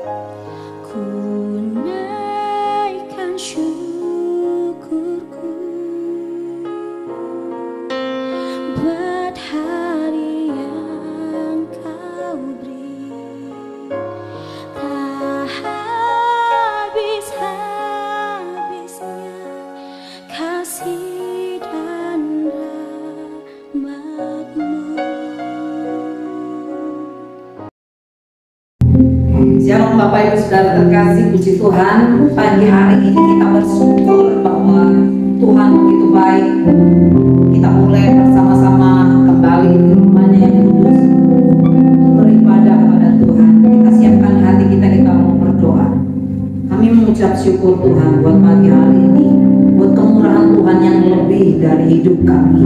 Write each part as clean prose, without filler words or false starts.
Ku naikkan syukurku buat hari yang kau beri. Tak habis-habisnya kasih dan rahmat-Mu. Shalom Bapak Ibu Saudara terkasih, puji Tuhan. Pagi hari ini kita bersyukur bahwa Tuhan begitu baik. Kita mulai bersama-sama kembali di rumahnya yang kudus, beribadah kepada Tuhan. Kita siapkan hati kita mau berdoa. Kami mengucap syukur Tuhan buat pagi hari ini, buat kemurahan Tuhan yang lebih dari hidup kami.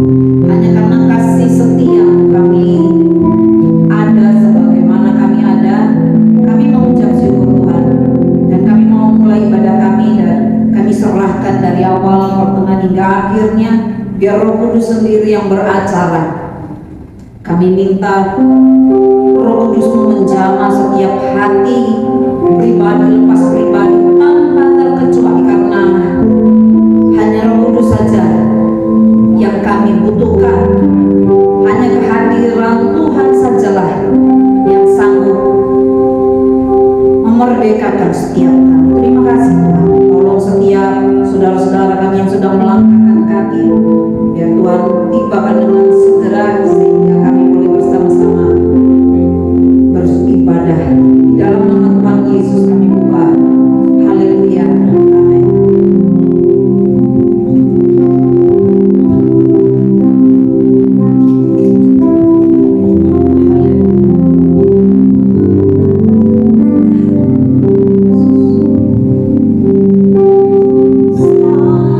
Hanya karena kasih setia kami ada sebagaimana kami ada. Kami mengucap syukur Tuhan, dan kami mau mulai ibadah kami, dan kami serahkan dari awal, pertengahan hingga akhirnya, biar Roh Kudus sendiri yang beracara. Kami minta Roh Kudus menjamah setiap hati, pribadi lepas pribadi, tanpa terkecuali, karena hanya Roh Kudus saja yang kami butuhkan. Hanya kehadiran Tuhan sajalah yang sanggup memerdekakan setiap kami. Terima kasih Tuhan. Tolong setiap saudara-saudara kami yang sudah melangkahkan kaki, biar Tuhan tibakan dengan segera, sehingga kami boleh bersama-sama beribadah. Di dalam nama Tuhan Yesus kami buka. Haleluya. Amin. Selamat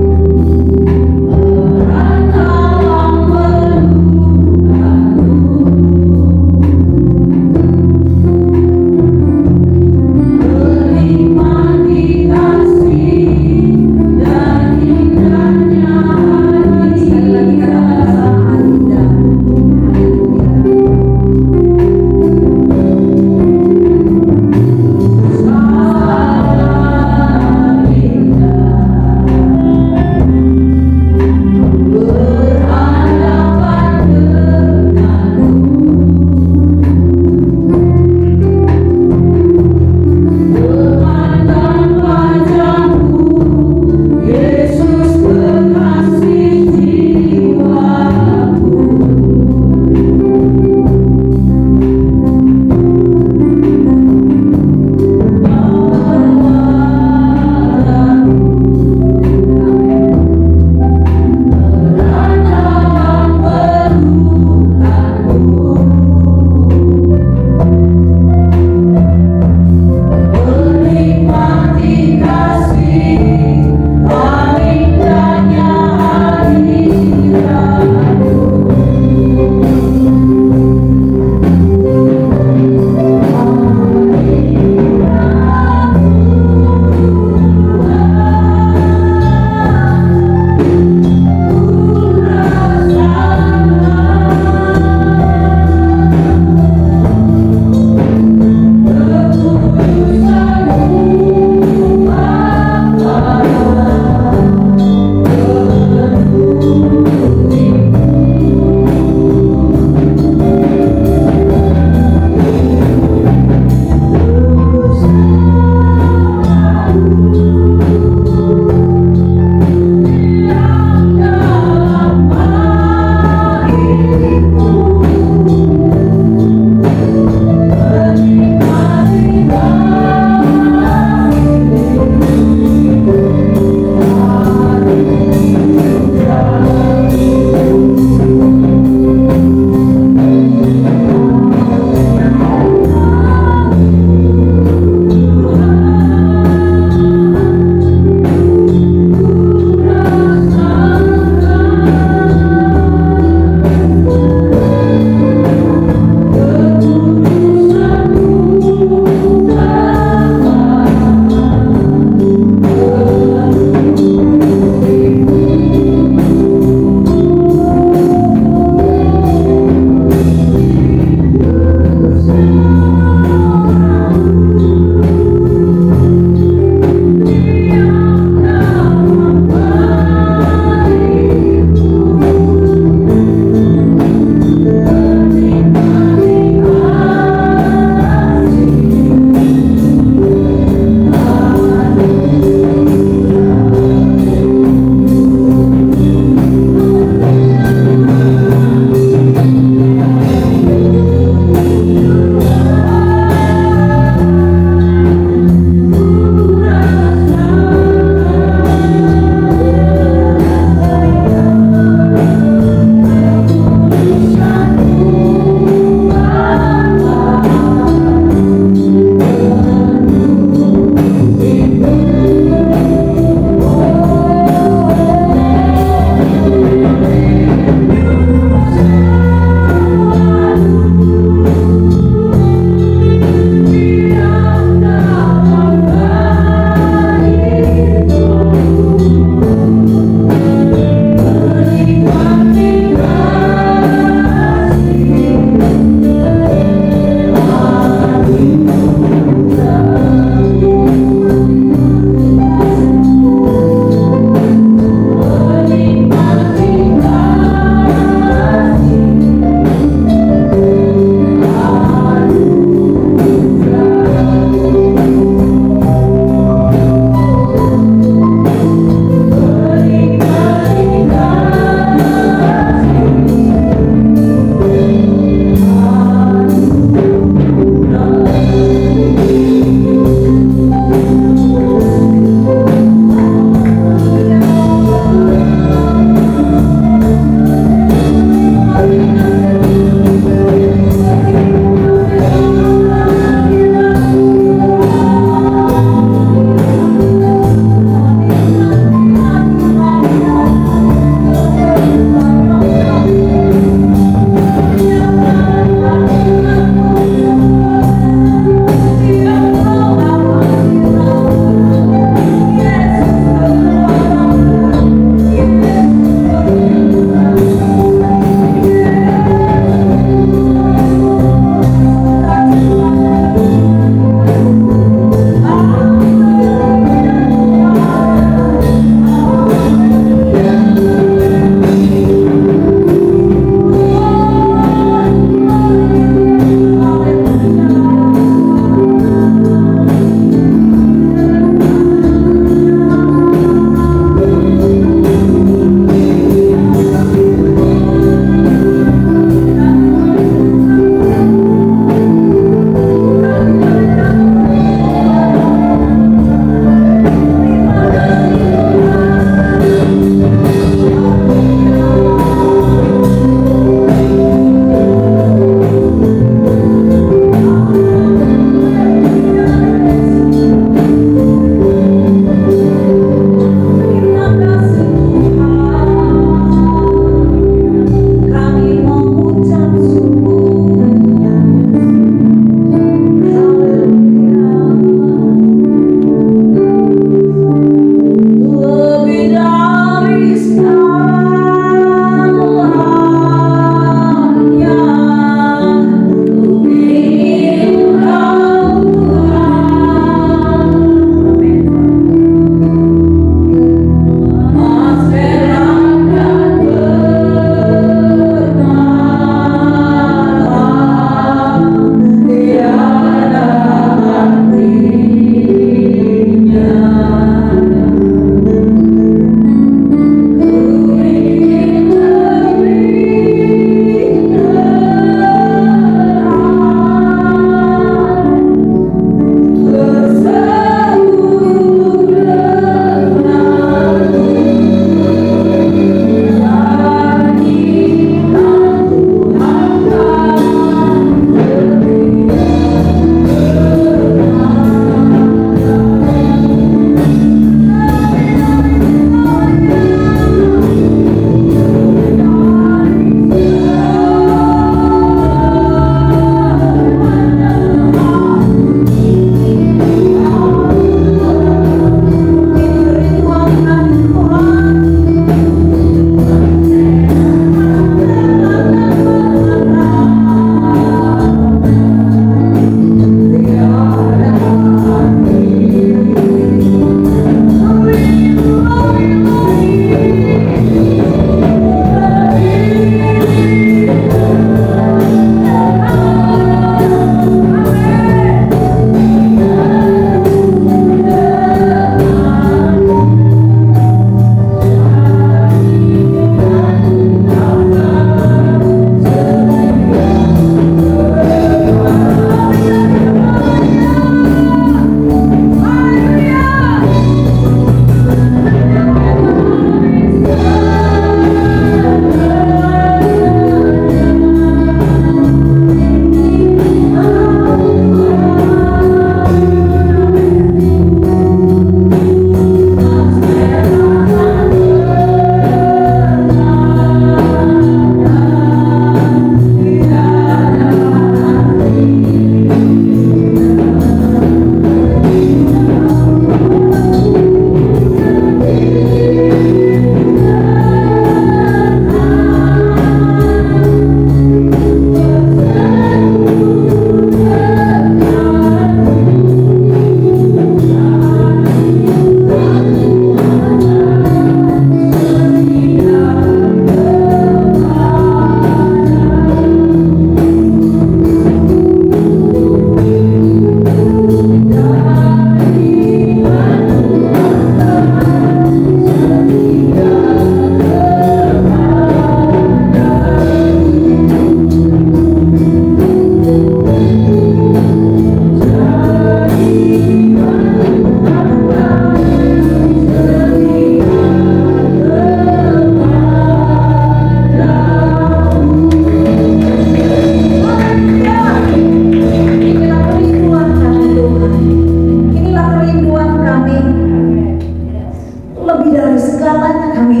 Lebih dari segalanya kami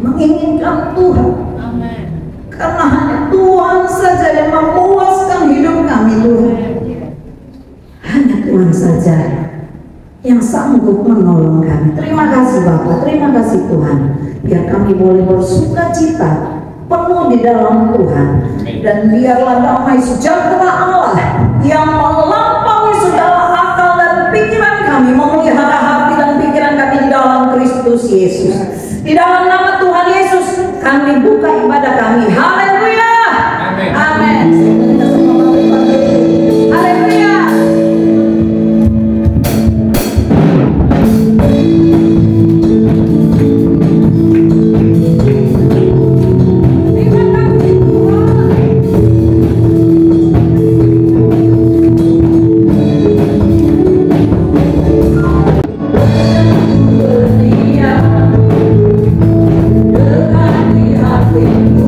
menginginkan Tuhan. Karena hanya Tuhan saja yang memuaskan hidup kami, Tuhan. Hanya Tuhan saja yang sanggup menolong kami. Terima kasih Bapa, terima kasih Tuhan. Biar kami boleh bersuka cita penuh di dalam Tuhan. Dan biarlah damai sejahtera Allah yang melampaui segala akal dan pikiran kami memelihara hati dan pikiran kami di dalam Kristus Yesus. Di dalam nama Tuhan Yesus kami buka ibadah kami. Haleluya. Amin. Haleluya. Dengan di hatiku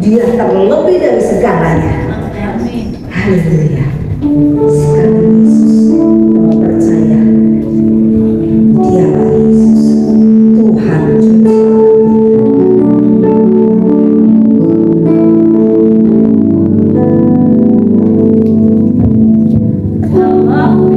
Dia terlebih dari segalanya. Haleluya. Sekarang Yesus mau percaya, dialah Yesus, Tuhan Juru Selamat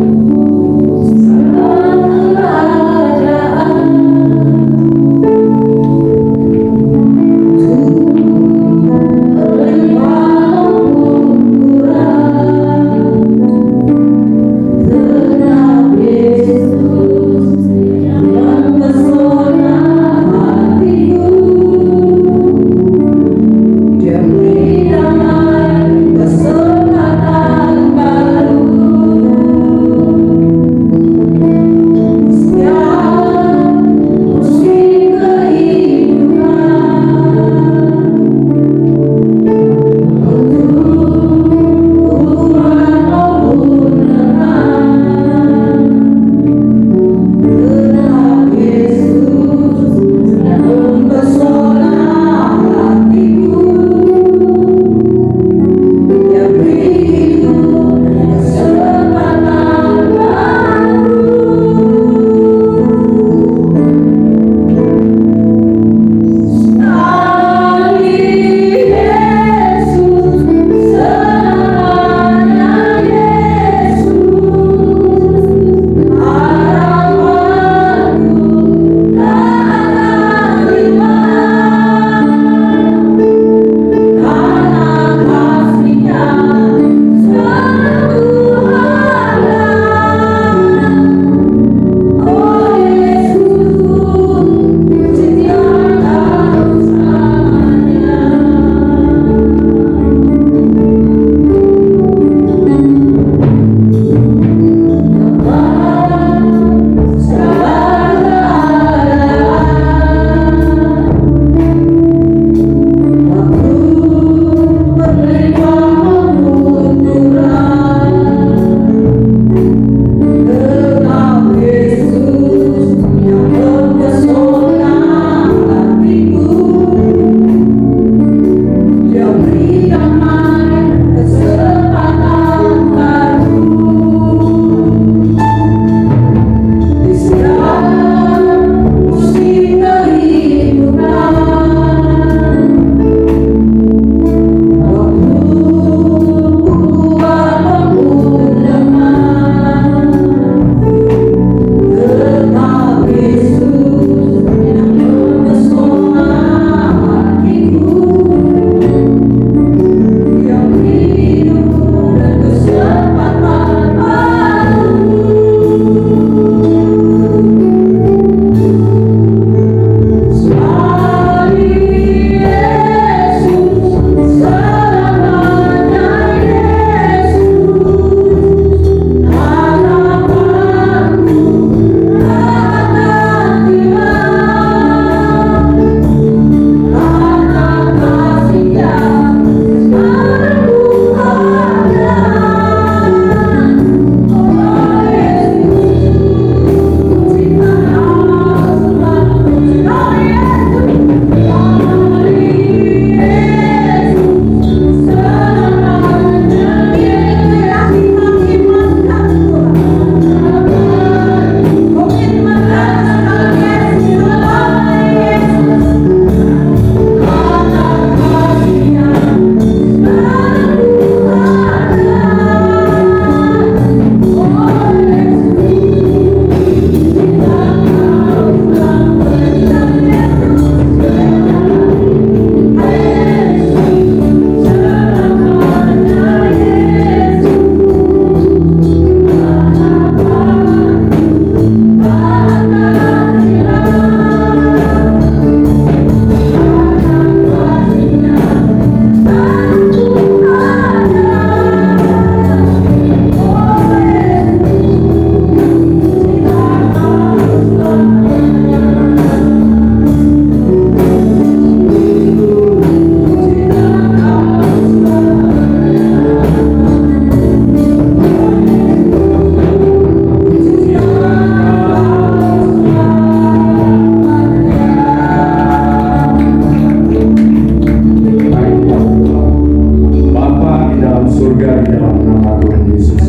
surga di dalam nama Tuhan Yesus.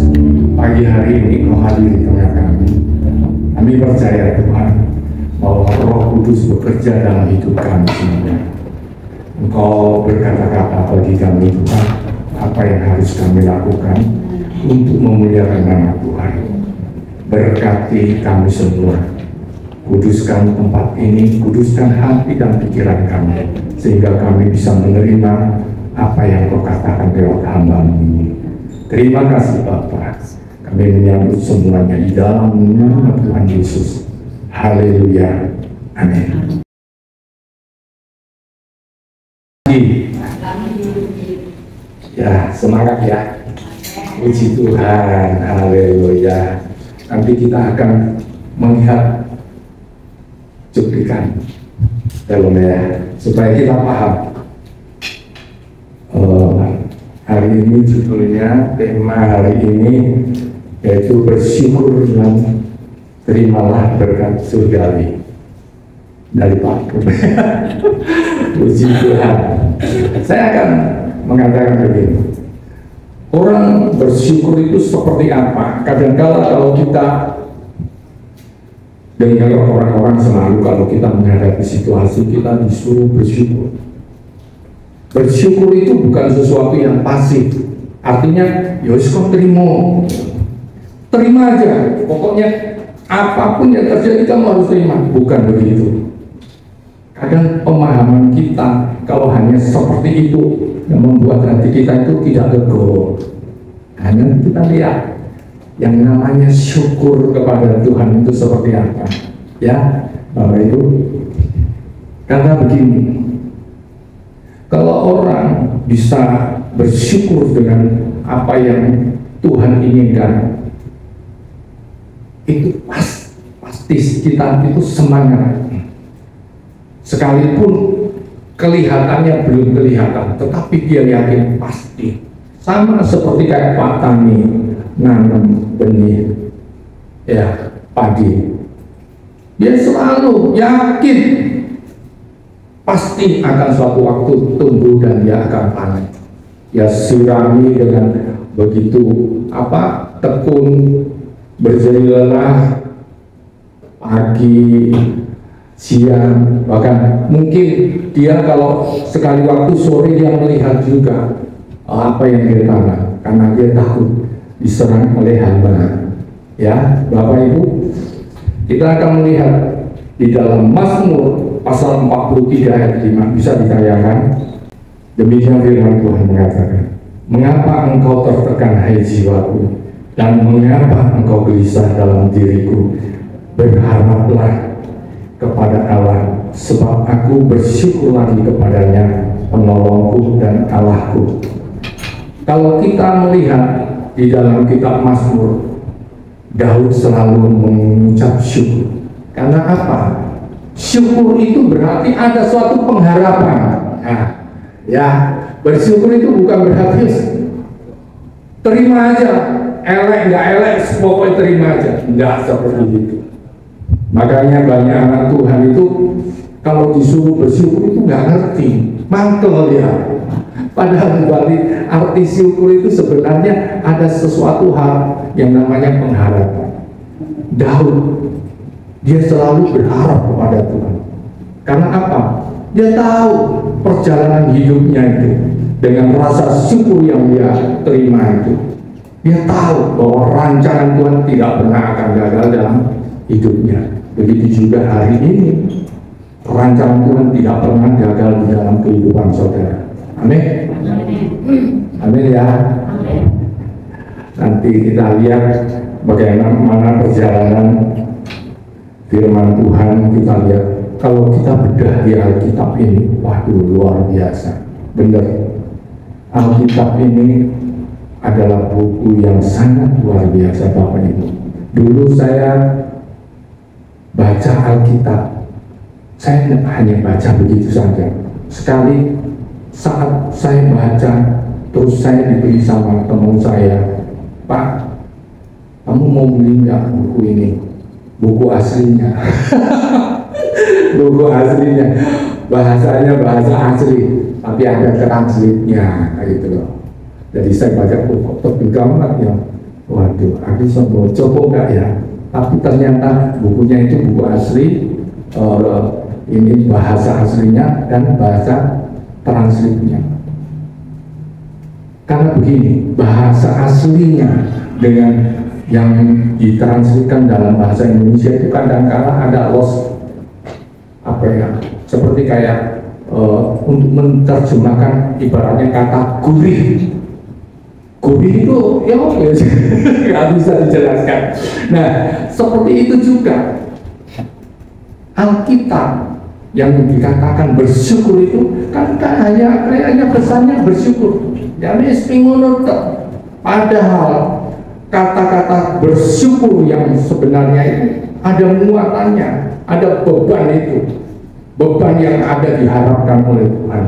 Pagi hari ini Kau hadir di tengah kami. Kami percaya Tuhan bahwa Roh Kudus bekerja dalam hidup kami semua. Engkau berkata-kata bagi kami Tuhan, apa yang harus kami lakukan untuk memuliakan nama Tuhan. Berkati kami semua. Kuduskan tempat ini, kuduskan hati dan pikiran kami, sehingga kami bisa menerima apa yang Kau katakan lewat hamba-Mu ini. Terima kasih Bapa. Kami menyambut semuanya di dalam nama Tuhan Yesus. Haleluya. Amin. Ya, semangat ya. Puji Tuhan. Haleluya. Nanti kita akan melihat cuplikan film ya, supaya kita paham. Hari ini judulnya, tema hari ini yaitu bersyukur dan terimalah berkat surgawi dari Pak. Puji Tuhan. Saya akan mengatakan begini, orang bersyukur itu seperti apa? Kadang-kala kalau kita dengar orang-orang selalu kalau kita menghadapi situasi kita disuruh bersyukur. Bersyukur itu bukan sesuatu yang pasif. Artinya, yos kau terima aja. Pokoknya apapun yang terjadi kamu harus terima. Bukan begitu. Kadang pemahaman kita kalau hanya seperti itu yang membuat hati kita itu tidak legowo. Hanya kita lihat yang namanya syukur kepada Tuhan itu seperti apa, ya Bapak Ibu. Karena begini, kalau orang bisa bersyukur dengan apa yang Tuhan inginkan, itu pasti kita itu semangat. Sekalipun kelihatannya belum kelihatan, tetapi dia yakin pasti. Sama seperti kayak Pak Tani nanam benih ya padi, dia selalu yakin pasti akan suatu waktu tumbuh dan dia akan panen. Ya sirami dengan begitu tekun, berjeri lelah pagi, siang, bahkan mungkin dia kalau sekali waktu sore dia melihat juga apa yang dia tanam, karena dia takut diserang oleh hamba. Ya Bapak Ibu, kita akan melihat di dalam Mazmur pasal 43 ayat 5, bisa ditayangkan. Demikian firman Tuhan mengatakan, mengapa engkau tertekan hai jiwaku, dan mengapa engkau gelisah dalam diriku? Berharaplah kepada Allah, sebab aku bersyukur lagi kepadanya, penolongku dan Allahku. Kalau kita melihat di dalam kitab Mazmur, Daud selalu mengucap syukur. Karena apa? Syukur itu berarti ada suatu pengharapan. Nah, ya, bersyukur itu bukan berarti terima aja, elek nggak elek, pokoknya terima aja. Nggak seperti itu. Makanya banyak anak Tuhan itu kalau disuruh bersyukur itu nggak ngerti, mangkel dia. Padahal balik arti syukur itu sebenarnya ada sesuatu hal yang namanya pengharapan. Daud, dia selalu berharap kepada Tuhan. Karena apa? Dia tahu perjalanan hidupnya itu dengan rasa syukur yang dia terima itu. Dia tahu bahwa rancangan Tuhan tidak pernah akan gagal dalam hidupnya. Begitu juga hari ini, rancangan Tuhan tidak pernah gagal di dalam kehidupan saudara. Amin. Amin ya. Nanti kita lihat bagaimana perjalanan firman Tuhan. Kita lihat kalau kita bedah di Alkitab ini, waduh luar biasa. Benar, Alkitab ini adalah buku yang sangat luar biasa Bapak Ibu. Dulu saya baca Alkitab, saya hanya baca begitu saja. Sekali saat saya baca, terus saya diberi sama teman saya, Pak, kamu mau beli nggak buku ini? Buku aslinya. Buku aslinya, bahasanya bahasa asli, tapi ada translate-nya, gitu loh. Jadi saya baca kok tebing amat ya. Waduh, aku sempat coba enggak ya? Tapi ternyata bukunya itu buku asli, ini bahasa aslinya dan bahasa transkripnya. Karena begini, bahasa aslinya dengan yang ditranskripsikan dalam bahasa Indonesia itu kadang-kala ada loss, apa ya, seperti kayak untuk menerjemahkan ibaratnya kata gurih. Gurih itu ya nggak bisa dijelaskan. Nah, seperti itu juga Alkitab yang dikatakan bersyukur itu kan hanya kayaknya pesannya bersyukur. Jadi sepingono tok. Padahal kata-kata bersyukur yang sebenarnya itu ada muatannya, ada beban itu, beban yang ada diharapkan oleh Tuhan.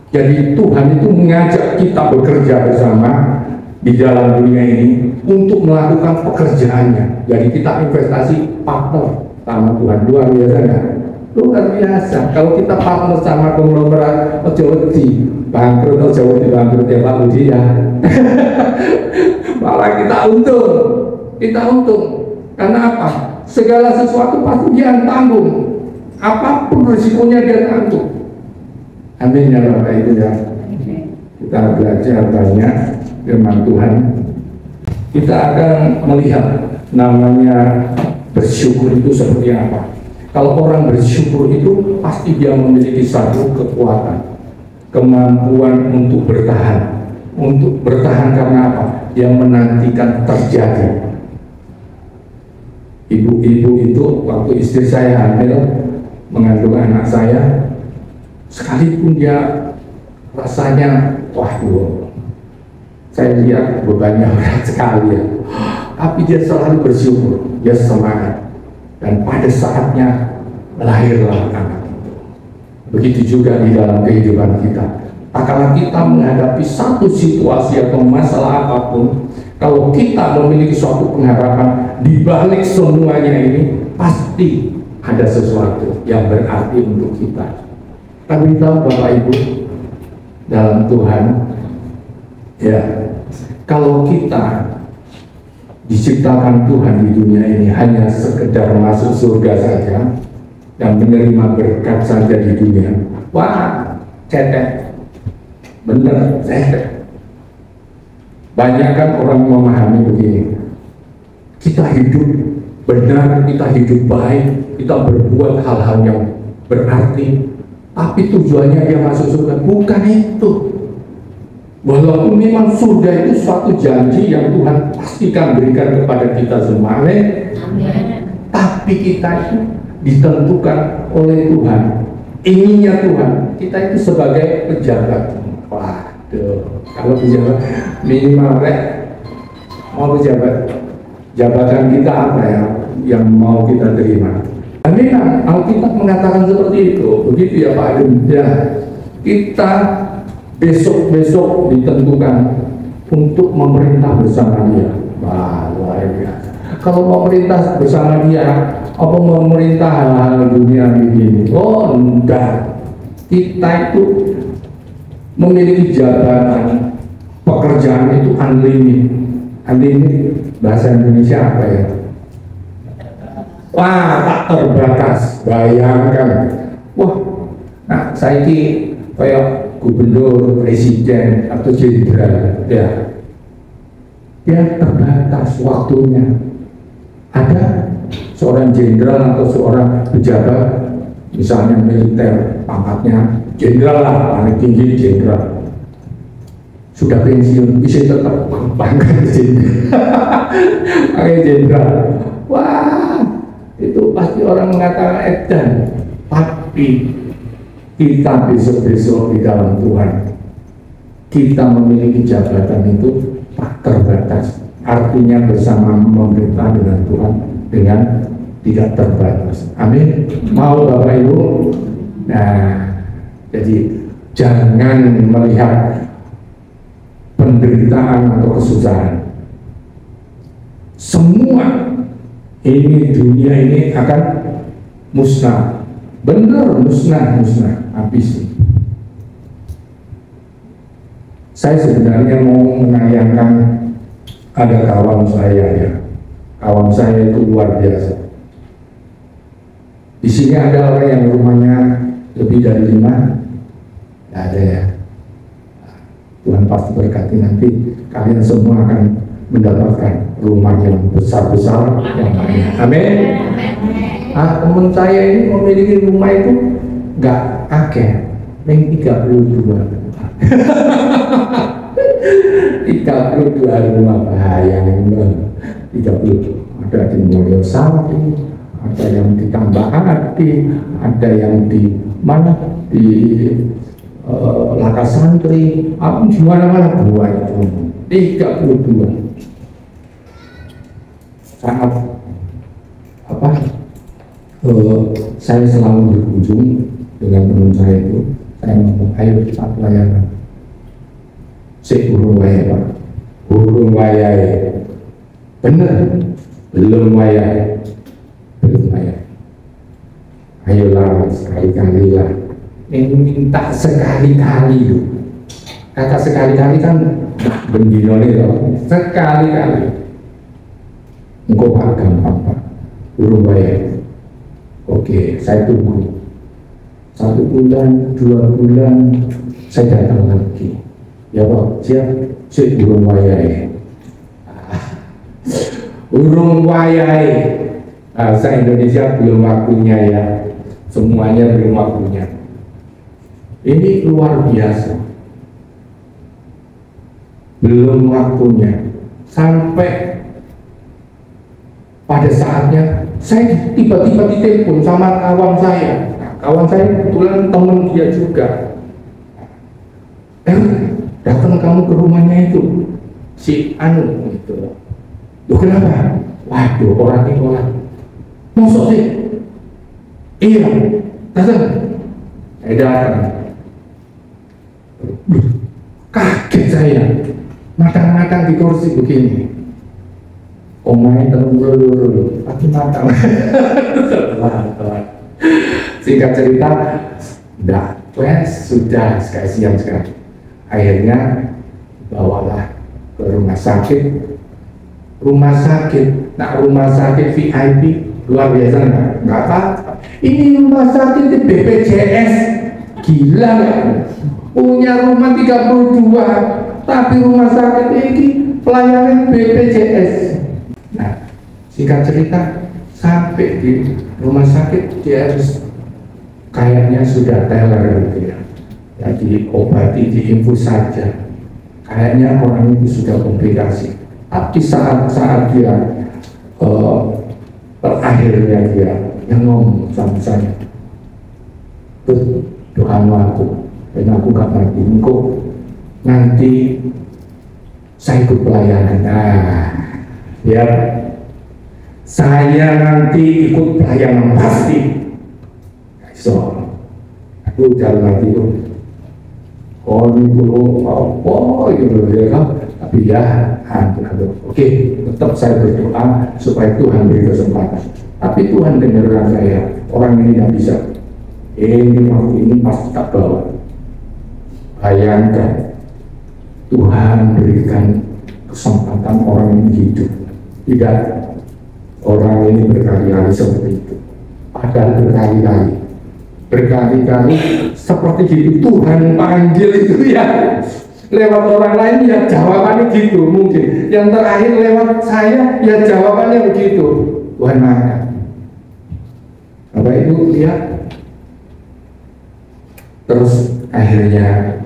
Jadi Tuhan itu mengajak kita bekerja bersama di dalam dunia ini untuk melakukan pekerjaannya. Jadi kita investasi partner sama Tuhan. Luar biasa nggak? Luar biasa. Kalau kita partner sama konglomerat ojo wedi bangkrut, ojo wedi bangkrut ya Pak Budi ya. Malah kita untung. Karena apa? Segala sesuatu pasti dia yang tanggung. Apapun risikonya dia tanggung. Amin ya Bapak Ibu ya. Kita belajar banyak firman Tuhan. Kita akan melihat namanya bersyukur itu seperti apa. Kalau orang bersyukur itu pasti dia memiliki satu kekuatan, kemampuan untuk bertahan. Untuk bertahan karena apa? Yang menantikan terjadi. Ibu-ibu itu waktu istri saya hamil mengandung anak saya, sekalipun dia rasanya waduh, saya lihat bebannya berat sekali ya, tapi dia selalu bersyukur, dia semangat, dan pada saatnya lahirlah anak itu. Begitu juga di dalam kehidupan kita. Apakah kita menghadapi satu situasi atau masalah apapun, kalau kita memiliki suatu pengharapan di balik semuanya ini, pasti ada sesuatu yang berarti untuk kita. Tapi tahu Bapak Ibu dalam Tuhan, ya, kalau kita diciptakan Tuhan di dunia ini hanya sekedar masuk surga saja dan menerima berkat saja di dunia, wah, cetek. Benar, banyak kan orang memahami begini, kita hidup benar, kita hidup baik, kita berbuat hal-hal yang berarti, tapi tujuannya dia masuk surga. Bukan itu. Walaupun memang surga itu suatu janji yang Tuhan pastikan berikan kepada kita semua, tapi kita itu ditentukan oleh Tuhan, inginnya Tuhan, kita itu sebagai pejabat. Waduh, kalau pejabat minimal mau pejabat, jabatan kita apa ya yang mau kita terima? Amin. Alkitab mengatakan seperti itu. Begitu ya Pak Adem. Ya, kita besok ditentukan untuk memerintah bersama Dia. Wah, luar biasa. Kalau memerintah bersama Dia, apa memerintah hal-hal dunia begini? Oh, enggak. Kita itu memiliki jabatan, pekerjaan itu unlimited. Unlimited bahasa Indonesia apa ya? Wah, tak terbatas. Bayangkan. Wah, nah saya ini kayak gubernur, presiden atau jenderal, ya, dia terbatas waktunya. Ada seorang jenderal atau seorang pejabat, misalnya militer, pangkatnya jenderal lah, paling tinggi jenderal, sudah pensiun bisa tetap pangkat jenderal. Wah, itu pasti orang mengatakan edan. Tapi kita besok di dalam Tuhan, kita memiliki jabatan itu tak terbatas. Artinya bersama memerintah dengan Tuhan dengan tidak terbatas. Amin. Mau Bapak Ibu? Nah, jadi jangan melihat penderitaan atau kesusahan. Semua ini dunia ini akan musnah. Benar, musnah, habis. Saya sebenarnya mau menayangkan ada kawan saya ya. Kawan saya itu luar biasa. Di sini ada orang yang rumahnya lebih dari 5? Tidak ada ya. Tuhan pasti berkati, nanti kalian semua akan mendapatkan rumah yang besar-besar yang banyak. Amin. Teman saya ini memiliki rumah itu nggak akeh, yang 32. 32 rumah, bahaya memang. 30 ada di Mulyosari, ada yang di Tambah Adi, ada yang di mana di Laka Santri, di mana-mana buat itu 32. Saat saya selalu berkunjung dengan teman saya itu, saya ngomong, ayo kita pelayanan. Urung wayai Pak, urung wayai. Bener, belum wayai, belum wayai. Ayolah sekali-kali lah, minta sekali-kali loh. Kata sekali-kali kan bendino nih loh, sekali-kali. Engkau Pak gampang Pak, urung wayai. Oke, saya tunggu 1 bulan, 2 bulan, saya datang lagi. Ya Pak, siap urung wayai. Urung wayai. Bahasa Indonesia belum waktunya ya. Semuanya belum waktunya. Ini luar biasa. Belum waktunya. Sampai pada saatnya saya tiba-tiba ditelepon sama kawan saya. Kawan saya kebetulan teman dia juga. Datang kamu ke rumahnya itu si Anu gitu. Loh kenapa? Waduh, orang ini orang masuk sih? Iya, datang. Saya datang. Kaget saya, matang-matang di kursi begini. Omongnya terlalu tapi matang. Singkat cerita, sudah siang sekali. Akhirnya bawalah ke rumah sakit. Rumah sakit VIP luar biasa nggak apa. Ini rumah sakit di BPJS, gila nggak? Punya rumah 32, tapi rumah sakit ini pelayanan BPJS. Nah, singkat cerita, sampai di rumah sakit dia harus kayaknya sudah teler gitu ya. Jadi obati diinfus saja. Kayaknya orang itu sudah komplikasi. Tapi saat dia terakhirnya dia yang ngomong sama saya, doamu aku, dan aku gak mati. Engkau nanti saya ikut pelayanan. Ya, saya nanti ikut pelayanan pasti. So, aku jalan mati itu. Tapi ya, oke, tetap saya berdoa supaya Tuhan beri kesempatan. Tapi Tuhan dengarkan saya, orang ini tidak bisa. Ini waktu ini pasti tak bawa. Bayangkan, Tuhan berikan kesempatan orang ini hidup. Tidak, orang ini berkali-kali seperti itu. Padahal berkali-kali seperti gitu Tuhan panggil itu ya. Lewat orang lain ya jawabannya gitu mungkin. Yang terakhir lewat saya ya jawabannya begitu. Tuhan makan. Bapak Ibu lihat. Terus akhirnya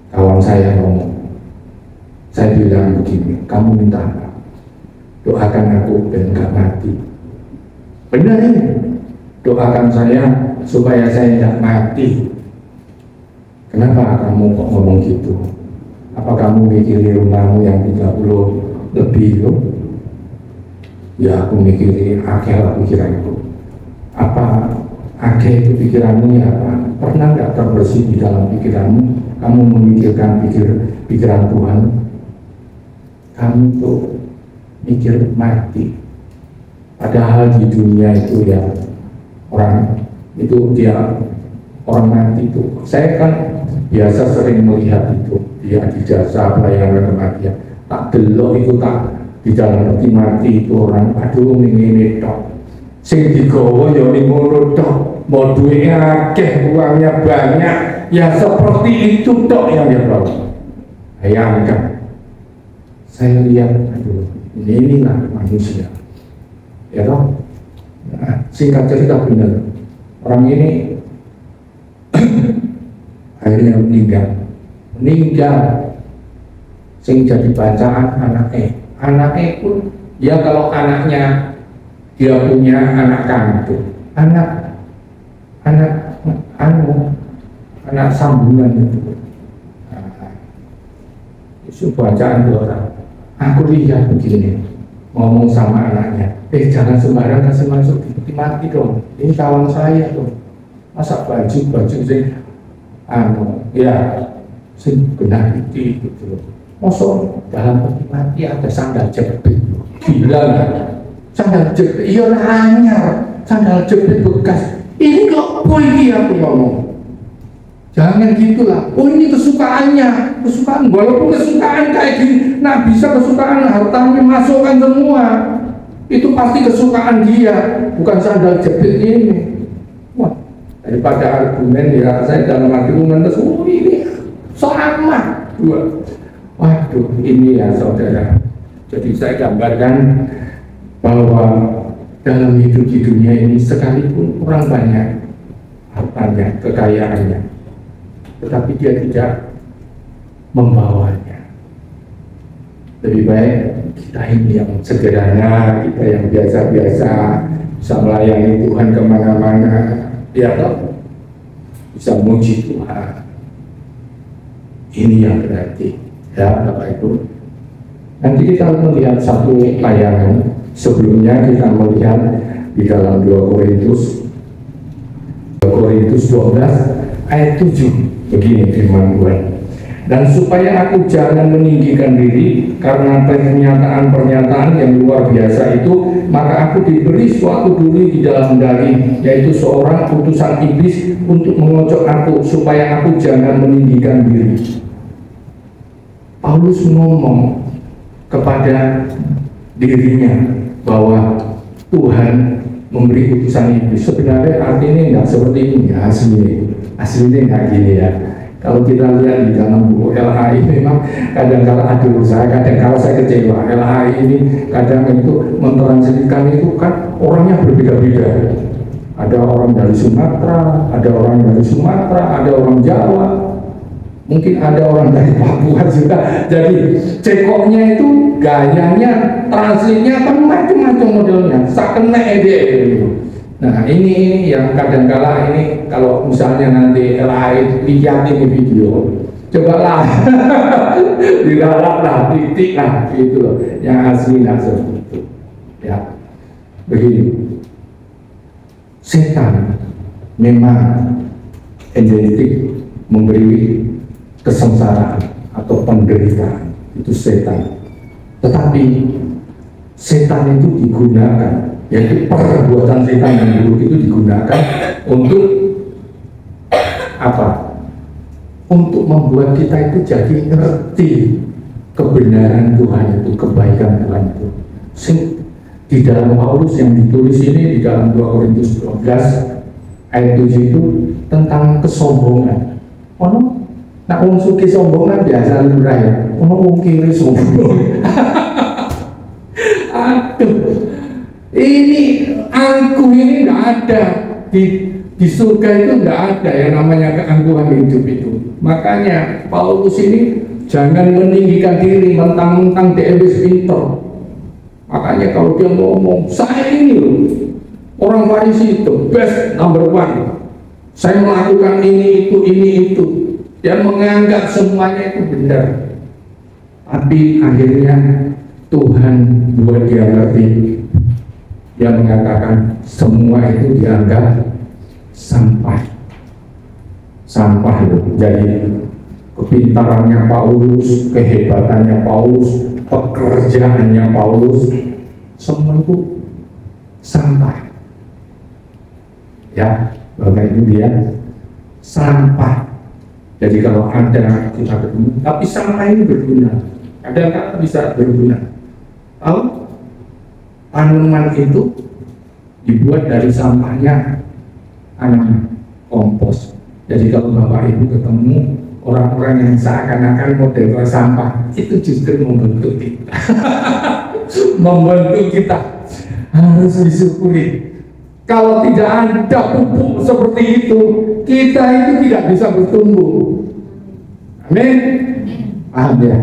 kawan saya ngomong. Saya bilang begini, kamu minta apa? Doakan aku dan gak mati. Benar ini. Doakan saya supaya saya tidak mati. Kenapa kamu kok ngomong gitu? Apa kamu mikirin rumahmu yang 30 lebih loh? Ya aku mikirin akeh lah pikiranku. Apa akeh itu pikiranmu ya apa? Pernah nggak terbersih di dalam pikiranmu? Kamu memikirkan pikiran Tuhan? Kamu tuh mikir mati. Padahal di dunia itu ya orang itu dia orang mati itu. Saya kan biasa sering melihat itu dia di jasa pelayanan kematian. Tak delok itu tak di dalam peti mati itu orang, aduh ini tok. Sing digawa ya ning ngono tok. Mau duitnya akeh, uangnya banyak, ya seperti itu tok yang dia bawa. Bayangkan, saya lihat, aduh, inilah manusia, ya toh. Nah, singkat cerita benar, orang ini akhirnya meninggal. Sing jadi bacaan anaknya pun, ya kalau anaknya dia punya anak kandung, anak sambungan itu. Itu bacaan orang. Aku lihat begini, ngomong sama anaknya, jangan sembarang kasih masuk di peti mati dong. Ini kawan saya dong. Masa baju sih, ya, sih benar itu gitu. Masuk dalam peti mati ada sandal jepit, gila nggak? Sandal jepit, iya anyar, sandal jepit bekas. Ini kok poin aku ngomong. Jangan gitulah. Oh ini kesukaan, walaupun kesukaan kayak gini, nah bisa kesukaan hartanya masukkan semua. Itu pasti kesukaan dia, bukan sandal jepit ini. Wah, daripada argumen ya saya dalam argumen oh ini sama. Waduh, ini ya saudara. Jadi saya gambarkan bahwa dalam hidup di dunia ini sekalipun orang banyak hartanya, kekayaannya, tetapi dia tidak membawanya. Lebih baik kita ini yang sederhana, kita yang biasa-biasa, bisa melayani Tuhan kemana-mana, ya toh, bisa muji Tuhan. Ini yang berarti, ya Bapak Ibu. Nanti kita melihat satu layangan. Sebelumnya kita melihat di dalam 2 Korintus 12 ayat 7 begini firman Tuhan. Dan supaya aku jangan meninggikan diri karena pernyataan-pernyataan yang luar biasa itu, maka aku diberi suatu duri di dalam daging, yaitu seorang utusan iblis untuk mengocok aku supaya aku jangan meninggikan diri. Paulus ngomong kepada dirinya bahwa Tuhan memberi utusan iblis. Sebenarnya artinya nggak seperti ini ya, aslinya nggak gini ya. Kalau kita lihat di dalam buku LHI memang kadang-kala kadang-kala saya kecewa. LHI ini kadang itu mentranslasikan itu kan orangnya berbeda-beda. Ada orang dari Sumatera, ada orang Jawa, mungkin ada orang dari Papua juga. Jadi cekoknya itu gayanya, translitnya kan macam-macam modelnya, sakene ide gitu. Nah ini yang kadang-kala ini kalau misalnya nanti LHI lihat ini video, cobalah dilalap titik lah gitu loh, yang asli nggak seperti itu. Ya, begini, setan memang identik memberi kesengsaraan atau penderitaan, itu setan. Tetapi setan itu digunakan, yaitu perbuatan setan yang buruk itu digunakan untuk apa? Untuk membuat kita itu jadi ngerti kebenaran Tuhan itu, kebaikan Tuhan itu. Di dalam Paulus yang ditulis ini di dalam 2 Korintus 12 ayat 7 itu tentang kesombongan. Nah, wong sugih sombongan biasa lurah ya. Wong kiri sombong. Aduh, ini aku ini nggak ada di surga itu, nggak ada yang namanya keangkuhan hidup itu. Makanya Paulus ini jangan meninggikan diri mentang-mentang dia wis pinter. Makanya kalau dia ngomong, saya ini loh orang Farisi itu best number 1. Saya melakukan ini itu. Dia menganggap semuanya itu benar. Tapi akhirnya Tuhan buat dia ngerti. Dia mengatakan semua itu dianggap sampah itu. Jadi kepintarannya Paulus, kehebatannya Paulus, pekerjaannya Paulus, semua itu sampah. Ya, Bapak Ibu, dia sampah. Jadi kalau ada kita ketemu, tapi sampah ini berguna. Kadang-kadang bisa berguna. Tahu? Tanaman itu dibuat dari sampahnya anak kompos. Jadi kalau Bapak Ibu ketemu orang-orang yang seakan-akan model sampah, itu justru membentuk kita. Membentuk kita. Harus disyukuri. Kalau tidak ada pupuk seperti itu, kita itu tidak bisa bertumbuh. Amin. Paham ya?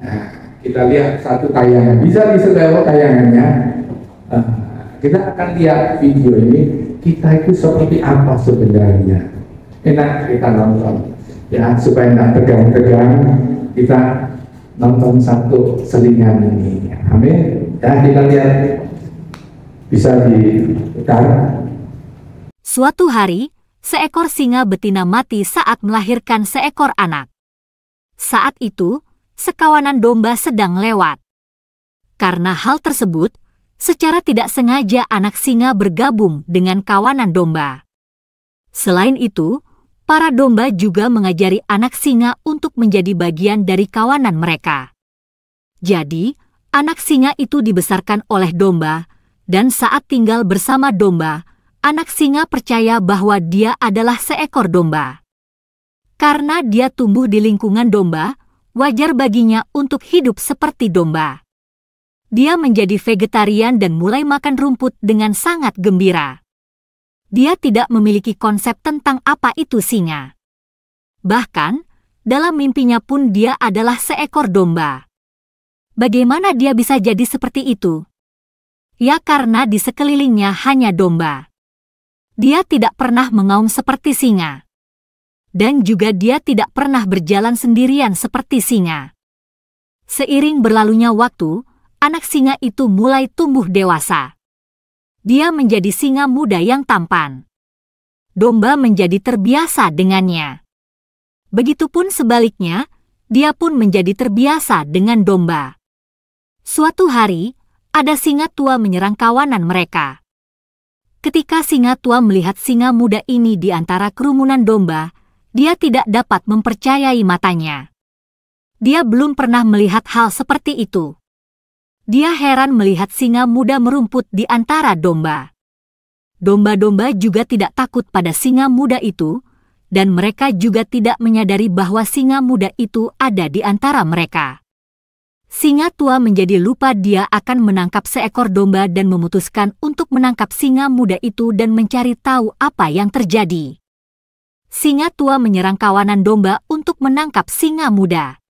Nah, kita lihat satu tayangan. Bisa disetel tayangannya. Kita akan lihat video ini. Kita itu seperti apa sebenarnya? Enak kita nonton. Ya, supaya tidak tegang-tegang, kita nonton satu selingan ini. Amin. Ya, kita lihat. Bisa diputar. Suatu hari, seekor singa betina mati saat melahirkan seekor anak. Saat itu, sekawanan domba sedang lewat. Karena hal tersebut, secara tidak sengaja anak singa bergabung dengan kawanan domba. Selain itu, para domba juga mengajari anak singa untuk menjadi bagian dari kawanan mereka. Jadi, anak singa itu dibesarkan oleh domba, dan saat tinggal bersama domba, anak singa percaya bahwa dia adalah seekor domba. Karena dia tumbuh di lingkungan domba, wajar baginya untuk hidup seperti domba. Dia menjadi vegetarian dan mulai makan rumput dengan sangat gembira. Dia tidak memiliki konsep tentang apa itu singa. Bahkan, dalam mimpinya pun dia adalah seekor domba. Bagaimana dia bisa jadi seperti itu? Ya karena di sekelilingnya hanya domba. Dia tidak pernah mengaum seperti singa. Dan juga dia tidak pernah berjalan sendirian seperti singa. Seiring berlalunya waktu, anak singa itu mulai tumbuh dewasa. Dia menjadi singa muda yang tampan. Domba menjadi terbiasa dengannya. Begitupun sebaliknya, dia pun menjadi terbiasa dengan domba. Suatu hari, ada singa tua menyerang kawanan mereka. Ketika singa tua melihat singa muda ini di antara kerumunan domba, dia tidak dapat mempercayai matanya. Dia belum pernah melihat hal seperti itu. Dia heran melihat singa muda merumput di antara domba. Domba-domba juga tidak takut pada singa muda itu, dan mereka juga tidak menyadari bahwa singa muda itu ada di antara mereka. Singa tua menjadi lupa dia akan menangkap seekor domba dan memutuskan untuk menangkap singa muda itu dan mencari tahu apa yang terjadi. Singa tua menyerang kawanan domba untuk menangkap singa muda.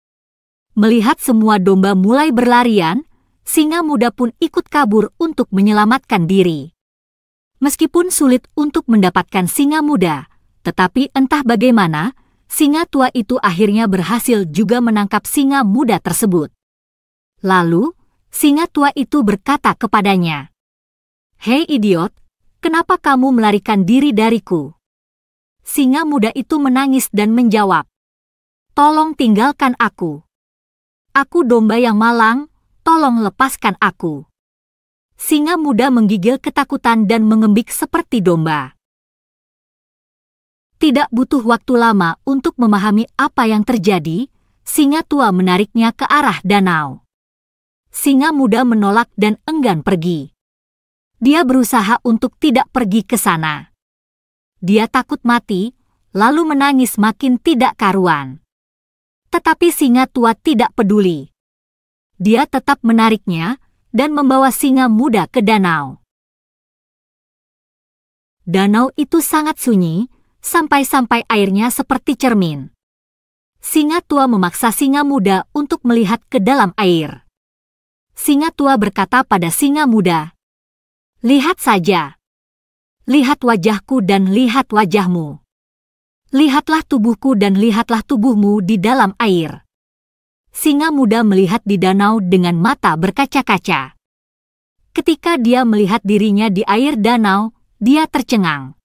Melihat semua domba mulai berlarian, singa muda pun ikut kabur untuk menyelamatkan diri. Meskipun sulit untuk mendapatkan singa muda, tetapi entah bagaimana, singa tua itu akhirnya berhasil juga menangkap singa muda tersebut. Lalu, singa tua itu berkata kepadanya, "Hei idiot, kenapa kamu melarikan diri dariku?" Singa muda itu menangis dan menjawab, "Tolong tinggalkan aku. Aku domba yang malang, tolong lepaskan aku." Singa muda menggigil ketakutan dan mengembik seperti domba. Tidak butuh waktu lama untuk memahami apa yang terjadi, singa tua menariknya ke arah danau. Singa muda menolak dan enggan pergi. Dia berusaha untuk tidak pergi ke sana. Dia takut mati, lalu menangis makin tidak karuan. Tetapi singa tua tidak peduli. Dia tetap menariknya dan membawa singa muda ke danau. Danau itu sangat sunyi, sampai-sampai airnya seperti cermin. Singa tua memaksa singa muda untuk melihat ke dalam air. Singa tua berkata pada singa muda, "Lihat saja. Lihat wajahku dan lihat wajahmu. Lihatlah tubuhku dan lihatlah tubuhmu di dalam air." Singa muda melihat di danau dengan mata berkaca-kaca. Ketika dia melihat dirinya di air danau, dia tercengang.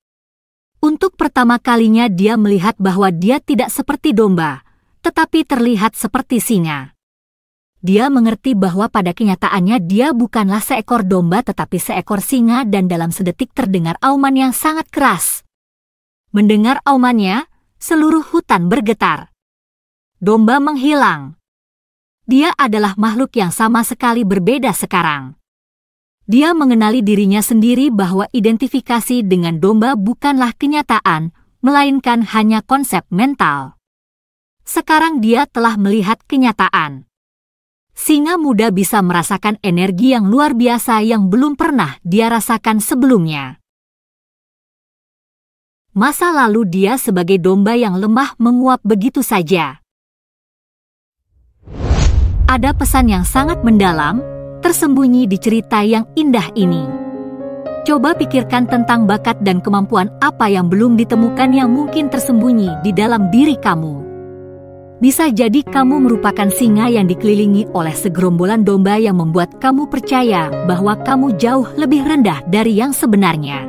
Untuk pertama kalinya dia melihat bahwa dia tidak seperti domba, tetapi terlihat seperti singa. Dia mengerti bahwa pada kenyataannya dia bukanlah seekor domba tetapi seekor singa dan dalam sedetik terdengar auman yang sangat keras. Mendengar aumannya, seluruh hutan bergetar. Domba menghilang. Dia adalah makhluk yang sama sekali berbeda sekarang. Dia mengenali dirinya sendiri bahwa identifikasi dengan domba bukanlah kenyataan, melainkan hanya konsep mental. Sekarang dia telah melihat kenyataan. Singa muda bisa merasakan energi yang luar biasa yang belum pernah dia rasakan sebelumnya. Masa lalu dia sebagai domba yang lemah menguap begitu saja. Ada pesan yang sangat mendalam, tersembunyi di cerita yang indah ini. Coba pikirkan tentang bakat dan kemampuan apa yang belum ditemukan yang mungkin tersembunyi di dalam diri kamu. Bisa jadi kamu merupakan singa yang dikelilingi oleh segerombolan domba yang membuat kamu percaya bahwa kamu jauh lebih rendah dari yang sebenarnya.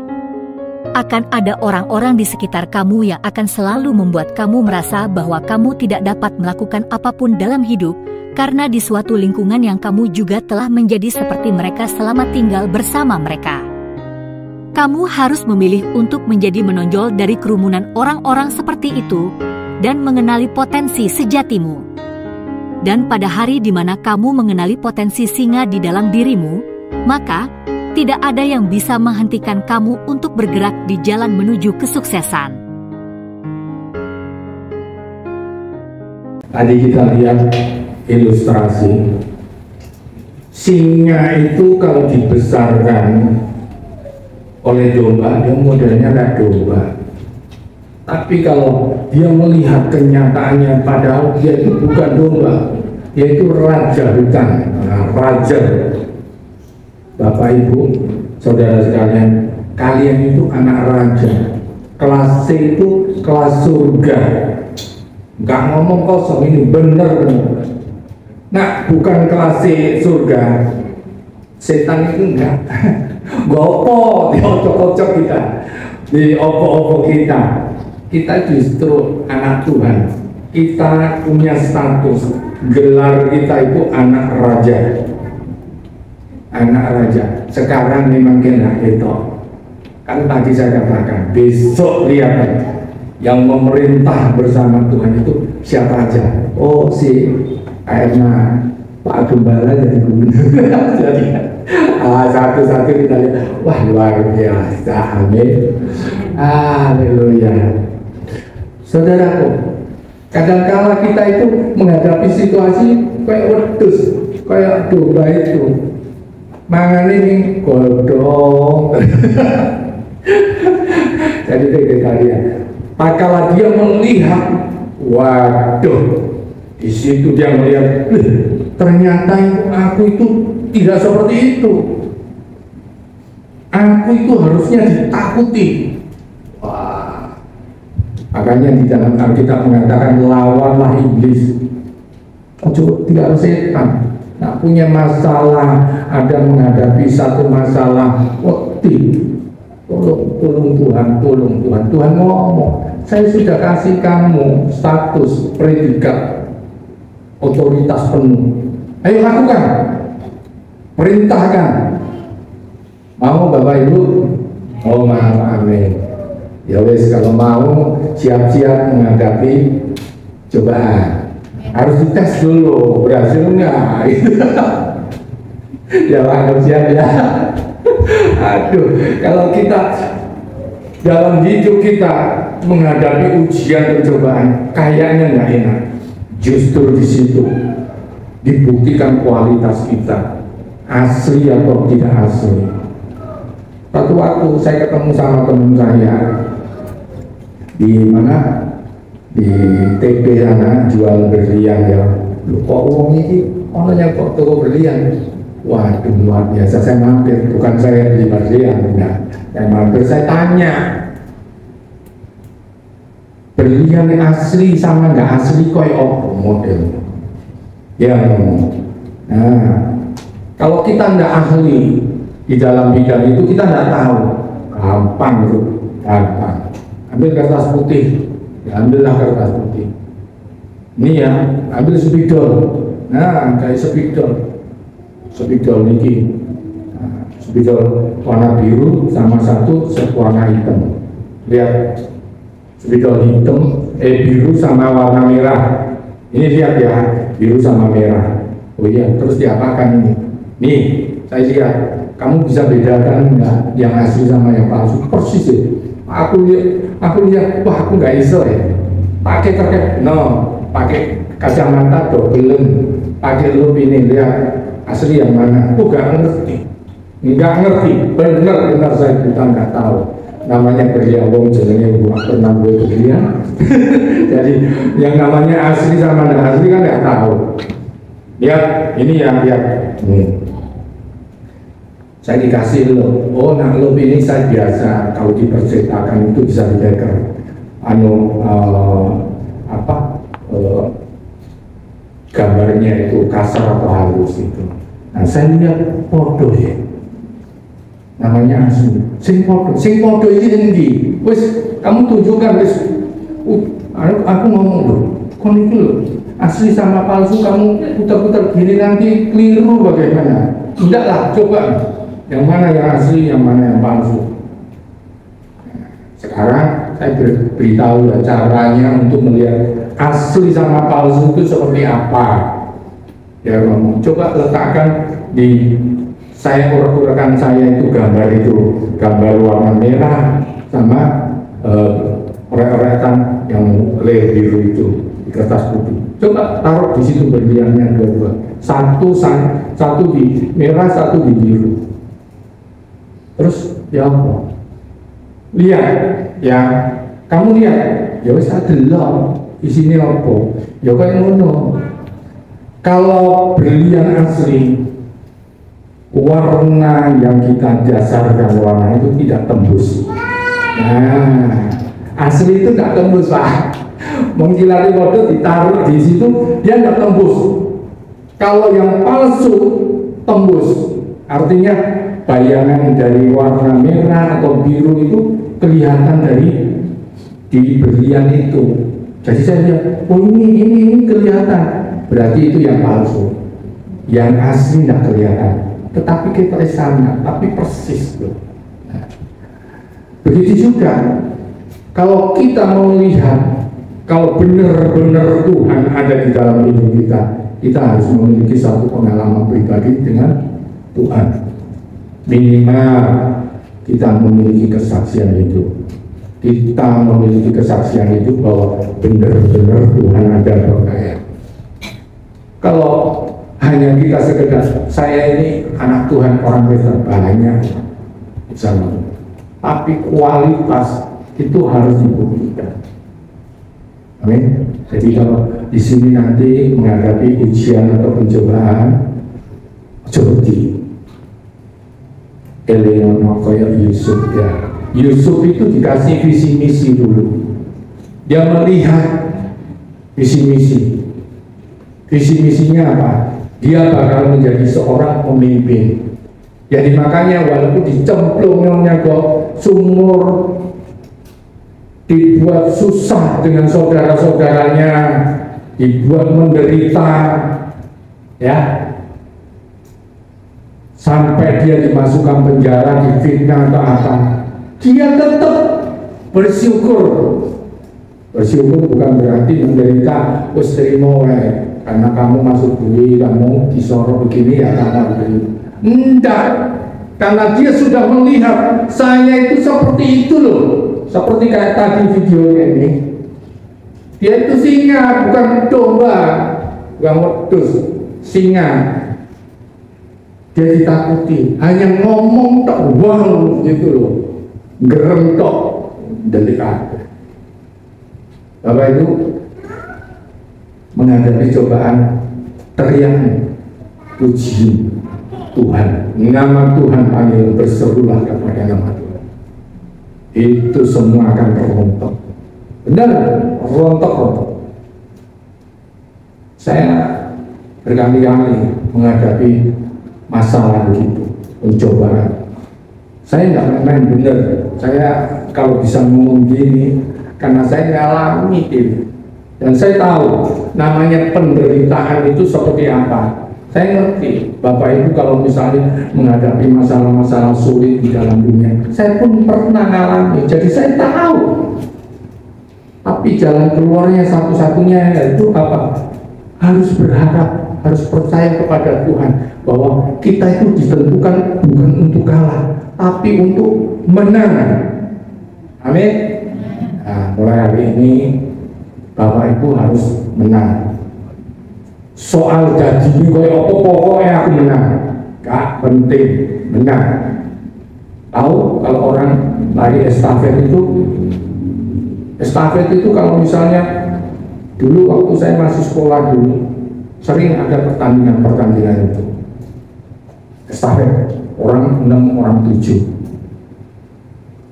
Akan ada orang-orang di sekitar kamu yang akan selalu membuat kamu merasa bahwa kamu tidak dapat melakukan apapun dalam hidup, karena di suatu lingkungan yang kamu juga telah menjadi seperti mereka selama tinggal bersama mereka. Kamu harus memilih untuk menjadi menonjol dari kerumunan orang-orang seperti itu, dan mengenali potensi sejatimu. Dan pada hari di mana kamu mengenali potensi singa di dalam dirimu, maka tidak ada yang bisa menghentikan kamu untuk bergerak di jalan menuju kesuksesan. Tadi kita lihat ilustrasi. Singa itu kalau dibesarkan oleh domba, dia modelnya kayak domba. Tapi kalau dia melihat kenyataannya padahal dia itu bukan domba, dia itu raja hutan, raja. Bapak Ibu, saudara sekalian, kalian itu anak raja. Kelas C itu kelas surga. Nggak ngomong kosong, ini bener. Nah, bukan kelas C surga. Setan itu enggak. Gopo, diocok-ocok kita, diopo-opo kita. Kita justru anak Tuhan. Kita punya status, gelar kita itu anak raja. Anak raja. Sekarang memang kena itu. Kan tadi saya katakan, besok lihat yang memerintah bersama Tuhan itu siapa aja. Oh, si kayaknya Pak Gembala jadi gubernur. Jadi satu-satu kita lihat, wah luar biasa, amin. Haleluya. Saudaraku, kadang-kala kita itu menghadapi situasi kayak wedus, kayak domba itu. Mangan ini godong. Jadi vegetarian. Tatkala dia melihat, waduh, di situ dia melihat, ternyata aku itu tidak seperti itu. Aku itu harusnya ditakuti. Makanya di dalam Alkitab mengatakan lawanlah iblis. Ojo tidak setan. Nah, punya masalah, ada menghadapi satu masalah, tolong Tuhan. Tuhan ngomong, saya sudah kasih kamu status predikat otoritas penuh. Ayo lakukan, perintahkan. Mau Bapak Ibu? Oh mau, amin. Ya wes, kalau mau siap-siap menghadapi cobaan. Harus dites dulu, berhasil nggak? Ya anggap siap ya. Aduh, kalau kita dalam hidup kita menghadapi ujian dan cobaan, kayaknya nggak enak. Justru di situ dibuktikan kualitas kita, asli atau tidak asli. Satu waktu saya ketemu sama teman saya di mana, di TP sana jual berlian ya. Lu kok uang ini orangnya kok toko berlian. Waduh luar biasa, saya mampir, bukan saya beli berlian, enggak. Saya mampir, saya tanya, berlian asli sama nggak asli koi model. Ya, nah kalau kita nggak ahli di dalam bidang itu, kita nggak tahu. Gampang bro, gampang. Ambil kertas putih, ya, ambillah kertas putih. Ini ya, ambil spidol. Nah, kayak spidol niki. Nah, spidol warna biru sama satu warna hitam. Lihat, spidol hitam, biru sama warna merah. Ini lihat ya, biru sama merah. Oh iya, terus diapakan ini? Nih, saya lihat, kamu bisa bedakan nggak yang asli sama yang palsu? Persis ya. Aku lihat, wah aku nggak iso ya. Pakai terkait, pakai kacamata double, pakai lup ini lihat asli yang mana? Aku nggak ngerti, benar saya kita nggak tahu. Namanya berliawong jalannya buat pernah gue berlian. Jadi yang namanya asli sama tidak asli kan nggak tahu. Lihat, ini yang lihat. Saya dikasih loop. Oh, nah loop ini saya biasa kalau di percetakan itu bisa dibeker. Gambarnya itu kasar atau halus itu. Nah, saya lihat foto ya. Namanya asli. Sing foto ini endi? Wis kamu tunjukkan wis. Aku ngomong loh. Kon itu loh. Asli sama palsu kamu putar-putar gini nanti keliru bagaimana? Tidak lah, coba. Yang mana yang asli, yang mana yang palsu. Sekarang saya beritahu ya caranya untuk melihat asli sama palsu itu seperti apa. Ya ngomong, coba letakkan di saya urak-urakan saya itu gambar warna merah sama orek-orekan yang biru itu di kertas putih. Coba taruh di situ berliannya dua-dua. Satu di merah, satu di biru. Terus ya apa? Lihat, ya kamu lihat, ya wis adelok isine apa? Ya kayak ngono. Kalau berlian asli warna yang kita dasarkan warna itu tidak tembus. Nah, asli itu tidak tembus Pak. Mengkilari kode ditaruh di situ dia tidak tembus. Kalau yang palsu tembus, artinya bayangan dari warna merah atau biru itu kelihatan dari di berlian itu. Jadi saya lihat, oh ini kelihatan, berarti itu yang palsu. Yang asli tidak kelihatan. Tetapi kita sama, tapi persis loh. Nah, begitu juga kalau kita mau lihat kalau benar-benar Tuhan ada di dalam hidup kita harus memiliki satu pengalaman pribadi dengan Tuhan. Minimal kita memiliki kesaksian itu. Kita memiliki kesaksian itu bahwa benar-benar Tuhan ada berkaya. Kalau hanya kita sekedar saya ini anak Tuhan orang Kristen banyak sama, tapi kualitas itu harus dibuktikan. Amin. Jadi kalau di sini nanti menghadapi ujian atau pencobaan, seperti Eleanor kayak Yusuf ya. Yusuf itu dikasih visi misi dulu. Dia melihat visi misi. Visi misinya apa? Dia bakal menjadi seorang pemimpin. Jadi makanya walaupun dicemplungnya kok sumur, dibuat susah dengan saudara-saudaranya, dibuat menderita, ya, sampai dia dimasukkan penjara, difitnah atau apa, dia tetap bersyukur. Bersyukur bukan berarti menderita, terima karena kamu masuk bui, kamu disorot begini ya kamu begini. Enggak, karena dia sudah melihat saya itu seperti itu loh. Seperti kayak tadi videonya ini, dia itu singa bukan domba, bukan wedus, singa. Dia ditakuti, hanya ngomong tok wow gitu loh, gerem tok delik. Bapak itu menghadapi cobaan teriak puji Tuhan, nama Tuhan panggil, berserulah kepada nama Tuhan. Itu semua akan rontok. Benar, rontok. Saya berkali-kali menghadapi masalah begitu, pencobaan. Saya nggak main-main, benar. Saya kalau bisa ngomong gini, karena saya ngalami itu. Dan saya tahu namanya penderitaan itu seperti apa. Saya ngerti, Bapak Ibu kalau misalnya menghadapi masalah-masalah sulit di dalam dunia, saya pun pernah ngalami, jadi saya tahu. Tapi jalan keluarnya satu-satunya yaitu apa? Harus berharap, harus percaya kepada Tuhan bahwa kita itu ditentukan bukan untuk kalah, tapi untuk menang. Amin. Nah, mulai hari ini Bapak Ibu harus menang. Soal gaji ini kayak apa, pokoknya aku menang. Gak penting, menang. Tahu kalau orang lari estafet itu kalau misalnya dulu waktu saya masih sekolah dulu sering ada pertandingan itu estafet, orang 6 orang 7.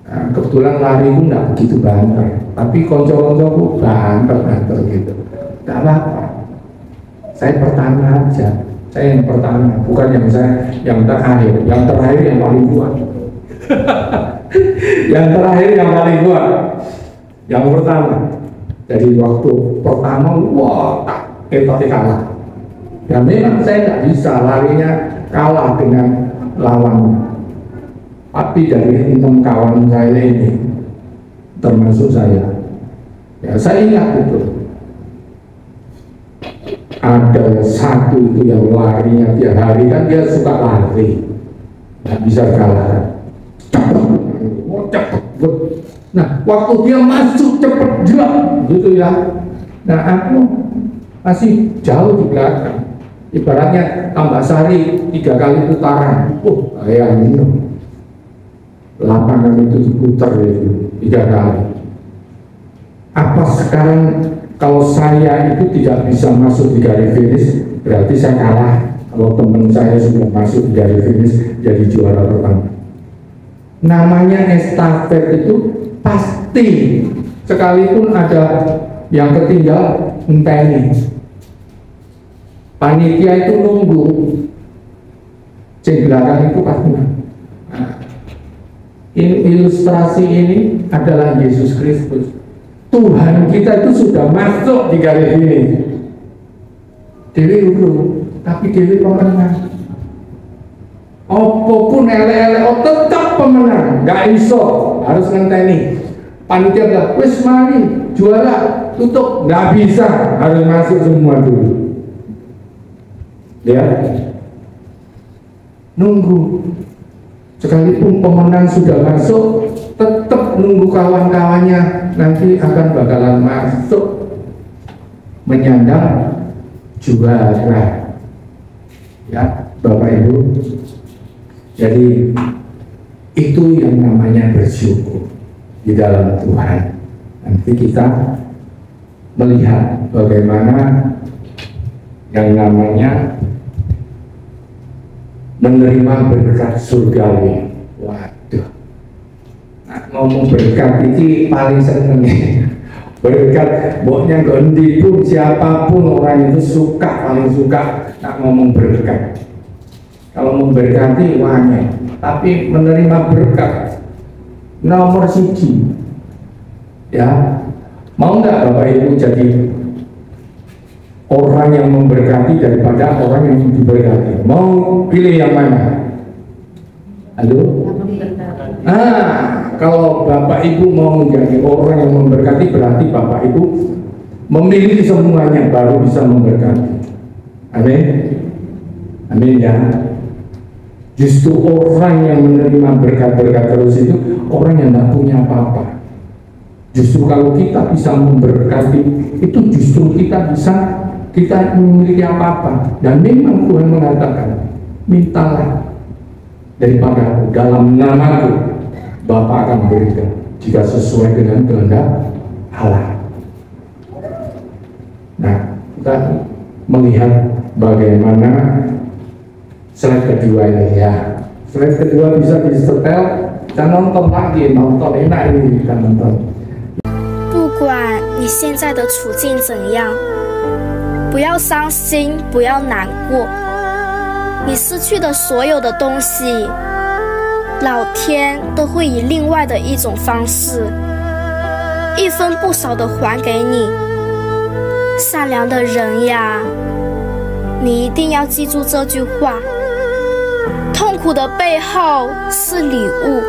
Nah, kebetulan lari itu enggak begitu banter, tapi konco-koncoku banter gitu. Enggak apa-apa, saya pertama aja, saya yang pertama, bukan yang terakhir yang paling kuat. Yang terakhir yang paling kuat, yang pertama. Jadi waktu pertama, wah, tak kalah. Dan memang saya nggak bisa larinya kalah dengan lawan. Tapi dari 6 kawan saya ini, termasuk saya, ya saya ingat itu. Ada satu itu yang larinya tiap hari, kan dia suka lari, nggak bisa kalah. Cepet. Nah, waktu dia masuk cepet jelas, gitu ya. Nah, aku masih jauh di belakang. Ibaratnya tambah sari 3 kali putaran. Kayak minum. Lapangan itu diputar itu 3 kali. Apa sekarang kalau saya itu tidak bisa masuk di garis finish, berarti saya kalah. Kalau teman saya sudah masuk di garis finish jadi juara pertama. Namanya estafet itu pasti sekalipun ada yang ketinggal enteni, panitia itu nunggu cek belakang itu pasti. Nah, ilustrasi ini adalah Yesus Kristus. Tuhan kita itu sudah masuk di garis ini. Dewi dulu, tapi Dewi pemenang. Apapun ele-ele, tetap pemenang, nggak iso, harus ngenteni. Panitia bilang, wes mari, juara, tutup, nggak bisa, harus masuk semua dulu. Ya, nunggu. Sekalipun pemenang sudah masuk, tetap nunggu kawan-kawannya nanti akan bakalan masuk menyandang juara. Ya, Bapak Ibu. Jadi itu yang namanya bersyukur di dalam Tuhan. Nanti kita melihat bagaimana yang namanya menerima berkat surgawi. Waduh, nah, ngomong berkat ini paling seneng. Berkat, pokoknya gondi pun siapapun orang itu suka, paling suka nak ngomong berkat. Kalau memberkati uangnya, tapi menerima berkat nomor 1. Ya, mau nggak Bapak Ibu jadi orang yang memberkati daripada orang yang diberkati? Mau pilih yang mana? Halo? Kalau Bapak Ibu mau menjadi orang yang memberkati, berarti Bapak Ibu memiliki semuanya baru bisa memberkati. Amin. Amin ya. Justru orang yang menerima berkat-berkat terus itu orang yang tidak punya apa-apa. Justru kalau kita bisa memberkati, itu justru kita memiliki apa-apa. Dan memang Tuhan mengatakan, mintalah daripada dalam namaku, Bapa akan berikan jika sesuai dengan kehendak Allah. Nah, kita melihat bagaimana slide kedua ini ya. Slide kedua bisa disetel, kita nonton lagi, nonton enak ini kita nonton. 不管你现在的处境怎样，不要伤心，不要难过。你失去的所有的东西，老天都会以另外的一种方式，一分不少的还给你。善良的人呀，你一定要记住这句话。痛苦的背后是礼物，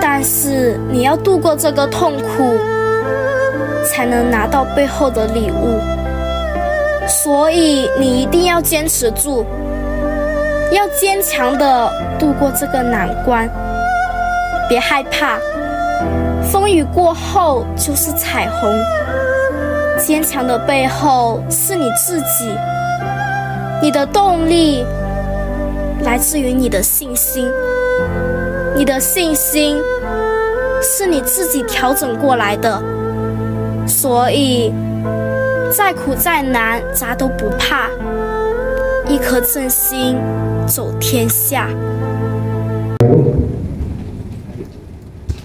但是你要度过这个痛苦，才能拿到背后的礼物。所以你一定要坚持住，要坚强的度过这个难关，别害怕，风雨过后就是彩虹。坚强的背后是你自己，你的动力来自于你的信心，你的信心是你自己调整过来的，所以再苦再难咱都不怕，一颗真心走天下。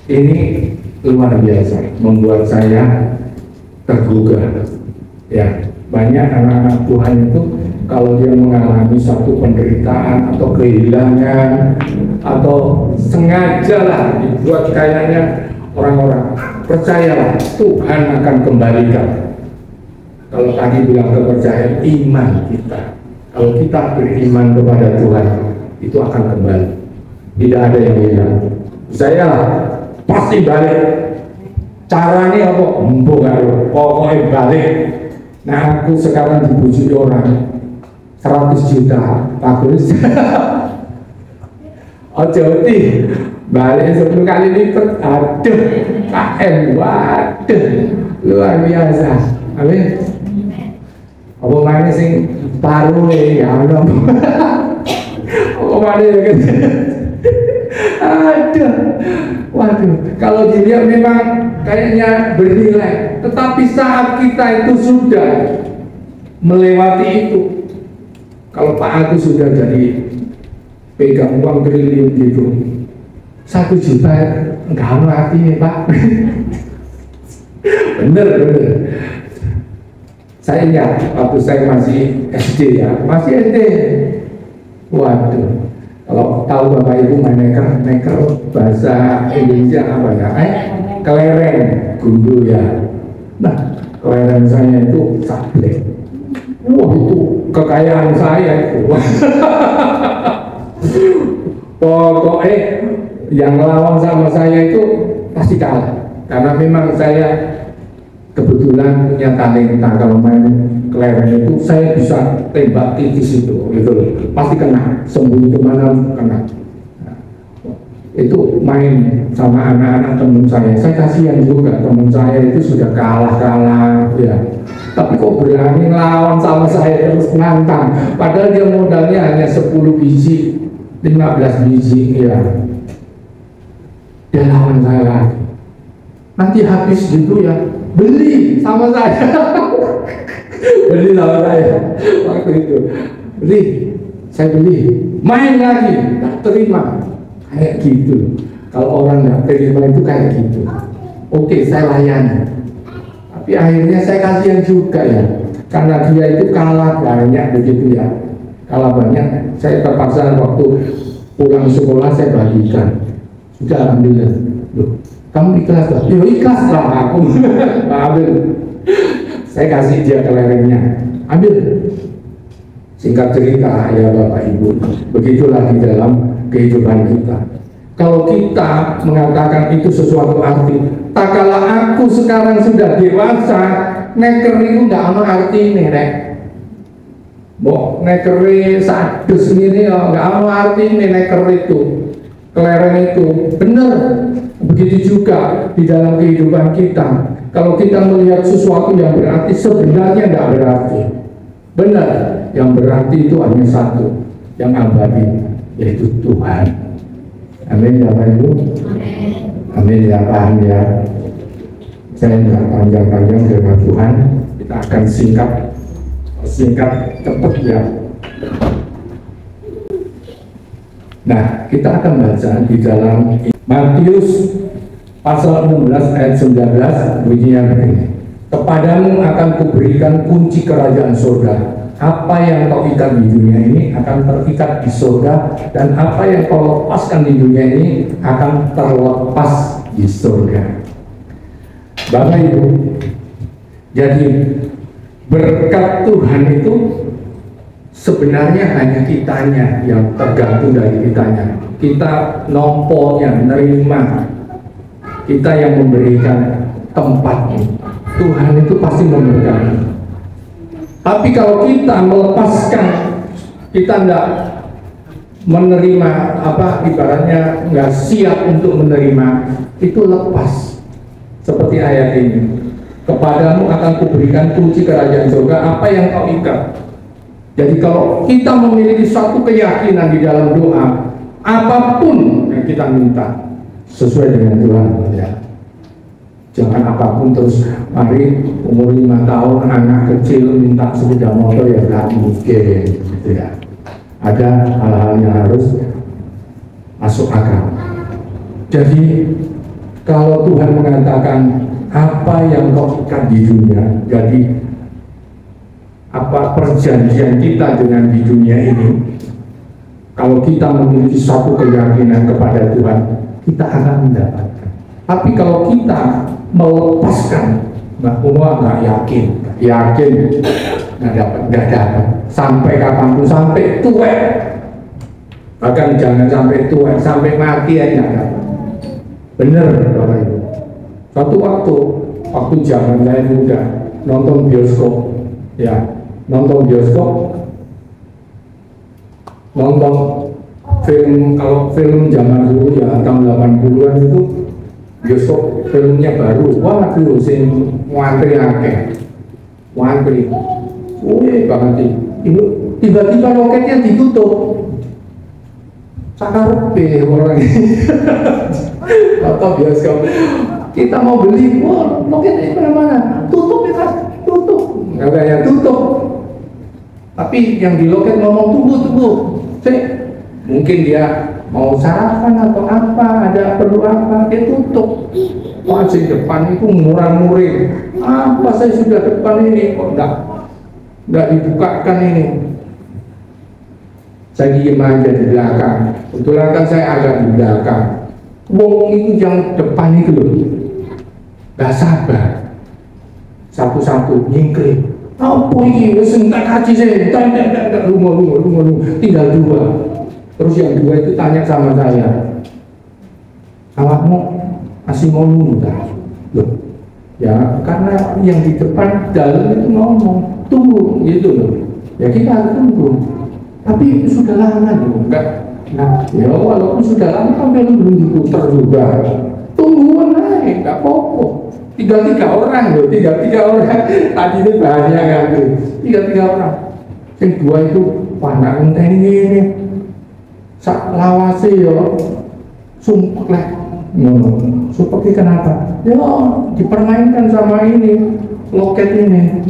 Ini luar biasa, membuat saya tergugah. Ya, banyak anak-anak Tuhan itu kalau dia mengalami satu penderitaan atau kehilangan atau sengaja lah dibuat kayaknya orang-orang, percayalah Tuhan akan kembalikan. Kalau tadi bilang kepercayaan iman kita, kalau kita beriman kepada Tuhan itu akan kembali, tidak ada yang hilang. Saya pasti balik. Caranya apa? Pokoknya balik. Nah, aku sekarang dibujuki orang 100 juta, bagus. Ojo di balik 10 kali lipat. Aduh, KM, waduh, luar biasa. Amin. Apa mana sing paru ya Allah. Apa mana ya? Aduh, waduh. Kalau dilihat memang kayaknya bernilai, tetapi saat kita itu sudah melewati itu, kalau Pak Agus sudah jadi pegang uang triliun gitu, 1 juta enggak mati nih Pak. Bener. Saya ingat waktu saya masih SD ya, masih SD. Waduh, kalau tahu Bapak Ibu maker bahasa Indonesia apa ya? Kelereng, gundu ya. Nah, kelereng saya itu sableng. Wah, itu kekayaan saya itu. Pokoknya yang lawan sama saya itu pasti kalah, karena memang saya kebetulan punya talenta kalau main kelereng itu saya bisa tembak titis itu, gitu loh. Pasti kena, sembunyi kemana kena. Itu main sama anak-anak teman saya kasihan juga, teman saya itu sudah kalah ya, tapi kok berani lawan sama saya terus nantang, padahal dia modalnya hanya 10 biji 15 biji ya, dia lawan saya lagi, nanti habis gitu ya, beli sama saya. Beli sama saya waktu itu, saya beli, main lagi, tak terima. Kayak gitu. Kalau orang nggak terima itu kayak gitu. Oke, saya layani. Tapi akhirnya saya kasihan juga ya, karena dia itu kalah banyak begitu ya. Kalah banyak, saya terpaksa waktu pulang sekolah saya bagikan. Sudah alhamdulillah. Loh, kamu ikhlas lah? Yo ikhlas lah aku. Ambil. Saya kasih dia kelerengnya. Ambil. Singkat cerita ya Bapak Ibu, begitulah di dalam kehidupan kita. Kalau kita mengatakan itu sesuatu arti, tak kala aku sekarang sudah dewasa, neker itu tidak ada arti nih, nek. Bok nekeri sadus ini ya nggak ada arti nih neker itu, kelereng itu. Benar, begitu juga di dalam kehidupan kita. Kalau kita melihat sesuatu yang berarti, sebenarnya tidak berarti. Benar, yang berarti itu hanya satu, yang abadi, yaitu Tuhan. Amin ya Bapak Ibu. Amin ya, paham ya. Saya nggak panjang-panjang dengan Tuhan, kita akan singkat cepat ya. Nah, kita akan baca di dalam Matius pasal 16 ayat 19, bunyinya begini. Kepadamu akan kuberikan kunci kerajaan surga. Apa yang kau ikat di dunia ini akan terikat di surga, dan apa yang kau lepaskan di dunia ini akan terlepas di surga. Bapak Ibu, jadi berkat Tuhan itu sebenarnya hanya kitanya yang tergantung dari kitanya. Kita nompornya, nerima. Kita yang memberikan tempatnya. Tuhan itu pasti memberkati. Tapi kalau kita melepaskan, kita enggak menerima, ibaratnya nggak siap untuk menerima, itu lepas. Seperti ayat ini, kepadamu akan kuberikan kunci kerajaan surga, apa yang kau ikat. Jadi kalau kita memiliki satu keyakinan di dalam doa, apapun yang kita minta sesuai dengan Tuhan, ya. Jangan apapun terus, mari umur 5 tahun anak kecil minta sepeda motor, ya nggak mungkin, gitu ya. Ada hal-hal yang harus masuk akal. Jadi kalau Tuhan mengatakan apa yang kau ikat di dunia, jadi apa perjanjian kita dengan di dunia ini, kalau kita memiliki suatu keyakinan kepada Tuhan, kita akan mendapatkan. Tapi kalau kita melepaskan, nggak yakin, nggak dapat, sampai kapanpun, sampai tua, bahkan jangan sampai tua, sampai mati aja nggak dapat. Bener, Bapak Ibu. Suatu waktu zaman saya muda, nonton bioskop, nonton film. Kalau film zaman dulu ya tahun 80-an itu bioskop filmnya baru, waduh, sing ngantri akeh, banget itu. Tiba-tiba loketnya ditutup, sakarepe orang ini. Atau bioskop kita mau beli, loketnya mana? Tutup ya, tutup. Katanya tutup. Tapi yang di loket ngomong tunggu. Mungkin dia mau sarapan atau apa, ada perlu apa, dia tutup. Wah, di depan itu murah-murih. Apa saya sudah depan ini kok enggak dibukakan ini. Saya diem aja di belakang. Kebetulan kan saya agak di belakang. Wong itu yang depan itu loh, gak sabar. Satu-satu nyingkring. Apa ini? Wes enggak kaji saya. Enggak rumah. Tinggal 2. Terus yang 2 itu tanya sama saya, awakmu masih mau nunggu tak? Loh, ya karena yang di depan dalam itu ngomong tunggu gitu loh. Ya kita harus tunggu. Tapi sudah lama loh, enggak. Nah, ya walaupun sudah lama kan belum diputar juga. Tungguan naik, enggak apa-apa. Tinggal 3 orang loh, tinggal 3 orang. Tadi ini banyak kan tuh, tinggal 3 orang. Yang 2 itu panak ini. Sak lawase yo sumpek lah, sumpek kenapa? Ya dipermainkan sama ini loket ini.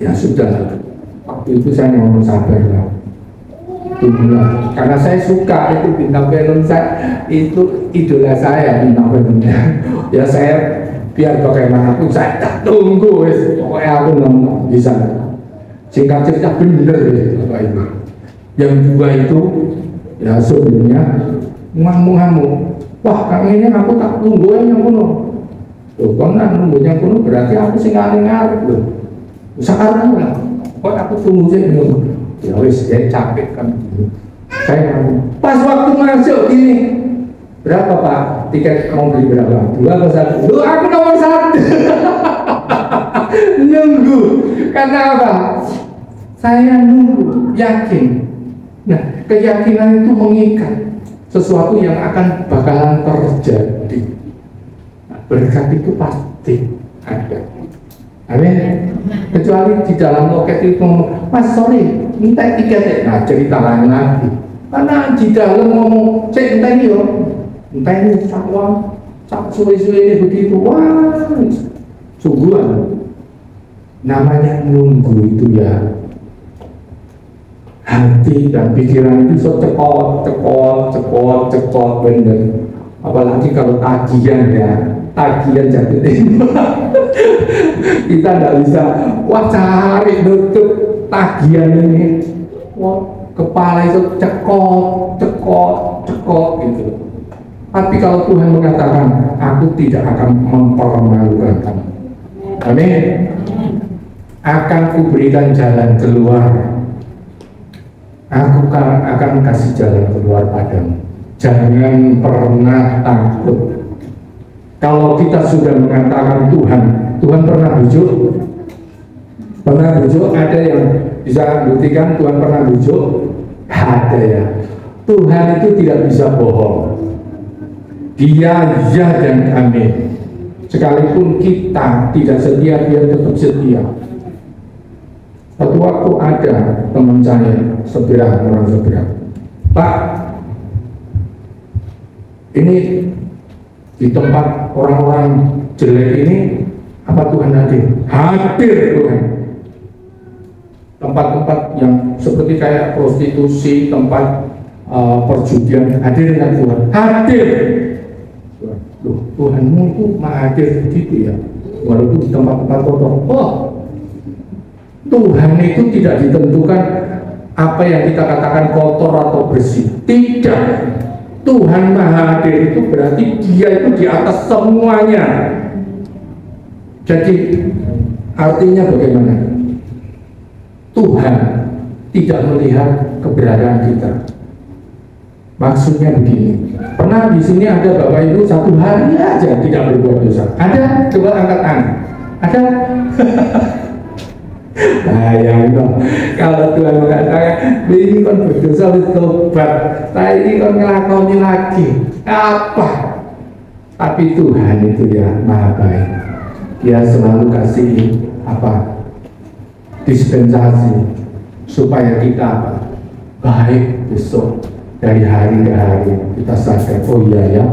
Ya sudah, waktu itu saya ngomong sabar lah, tunggulah. Karena saya suka itu bintang film, saya itu idola saya bintang filmnya. Ya saya biar bagaimanapun saya tak tunggu, pokoknya aku nonton bisa. Singkat cerita bener Bapak Ibu. Yang 2 itu ya sebelumnya ngamuk-ngamuk, wah kang ini aku tak tungguin yang kuno. Loh, kok nak nunggu yang kuno berarti aku sing ngarep loh. Sekarang lah, kok aku tunggu sih dulu. Ya wis, ya capek kan. Saya pas waktu masuk gini, berapa Pak? Tiket mau beli berapa? 2 atau 1? Loh, aku nomor 1. Nunggu, karena apa? Saya nunggu, yakin. Nah, keyakinan itu mengikat sesuatu yang akan bakalan terjadi. Nah, berkat itu pasti ada. Amin. Kecuali di dalam loket itu ngomong, Mas sorry, minta tiket. Nah, cerita lain lagi. Karena di dalam ngomong, saya minta ini yo, minta ini sakwang, suwe-suwe ini begitu. Wah, sungguhan. Namanya nunggu itu ya. Hati dan pikiran itu so cekot bener. Apalagi kalau tagihan ya, tagihan jatuh kita nggak bisa, wah cari nutup tagihan ini, wah kepala itu cekot gitu. Tapi kalau Tuhan mengatakan, aku tidak akan mempermalukan kamu. Amin. Akan kuberikan jalan keluar. Aku akan kasih jalan keluar padamu. Jangan pernah takut. Kalau kita sudah mengatakan Tuhan, Tuhan pernah bujuk? Pernah bujuk? Ada yang bisa buktikan Tuhan pernah bujuk? Ada ya. Tuhan itu tidak bisa bohong. Dia ya dan amin. Sekalipun kita tidak setia, dia tetap setia. Suatu waktu ada teman saya orang seberang, Pak, ini di tempat orang-orang jelek ini apa Tuhan hadir? Hadir Tuhan. Tempat-tempat yang seperti kayak prostitusi, tempat perjudian, hadir nggak Tuhan? Hadir. Loh, Tuhanmu itu mah hadir gitu ya, walaupun di tempat-tempat kotor. Oh, Tuhan itu tidak ditentukan apa yang kita katakan kotor atau bersih. Tidak. Tuhan Maha Hadir itu berarti Dia itu di atas semuanya. Jadi artinya bagaimana? Tuhan tidak melihat keberadaan kita. Maksudnya begini. Pernah di sini ada Bapak Ibu satu hari aja tidak berbuat dosa? Ada? Coba angkat tangan. Ada? Nah, ya Allah. Kalau Tuhan mengatakan, ini kan berdosa bertobat, nah ini kan ngelakoni lagi apa? Tapi Tuhan itu ya Maha baik. Dia selalu kasih apa? Dispensasi supaya kita apa? Baik besok dari hari ke hari kita sadar, oh iya ya,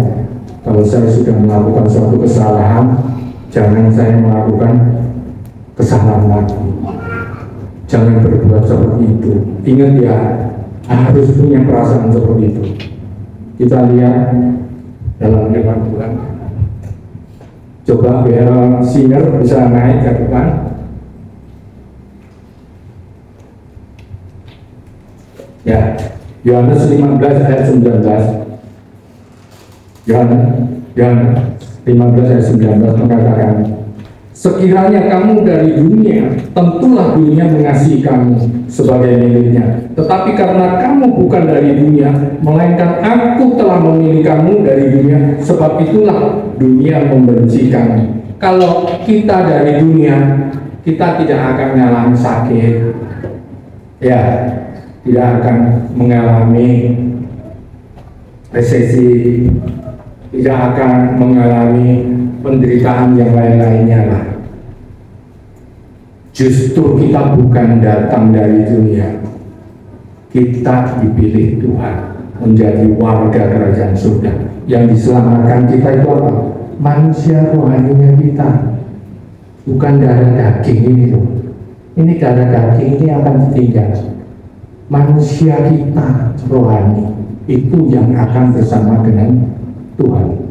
kalau saya sudah melakukan suatu kesalahan, jangan saya melakukan kesalahan lagi. Jangan berbuat seperti itu. Ingat ya, harus punya perasaan seperti itu. Kita lihat dalam firman Tuhan. Coba biar singer bisa naik ke depan. Ya, Yohanes 15 ayat 19. Yohanes 15 ayat 19 mengatakan, sekiranya kamu dari dunia, tentulah dunia mengasihi kamu sebagai miliknya. Tetapi karena kamu bukan dari dunia, melainkan aku telah memilih kamu dari dunia, sebab itulah dunia membenci kamu. Kalau kita dari dunia, kita tidak akan mengalami sakit, ya, tidak akan mengalami resesi, tidak akan mengalami penderitaan yang lain-lainnya lah. Justru kita bukan datang dari dunia, kita dipilih Tuhan menjadi warga kerajaan surga. Yang diselamatkan kita itu apa? Manusia rohaninya kita, bukan darah daging ini loh. Ini darah daging ini akan ditinggal. Manusia kita rohani itu yang akan bersama dengan Tuhan.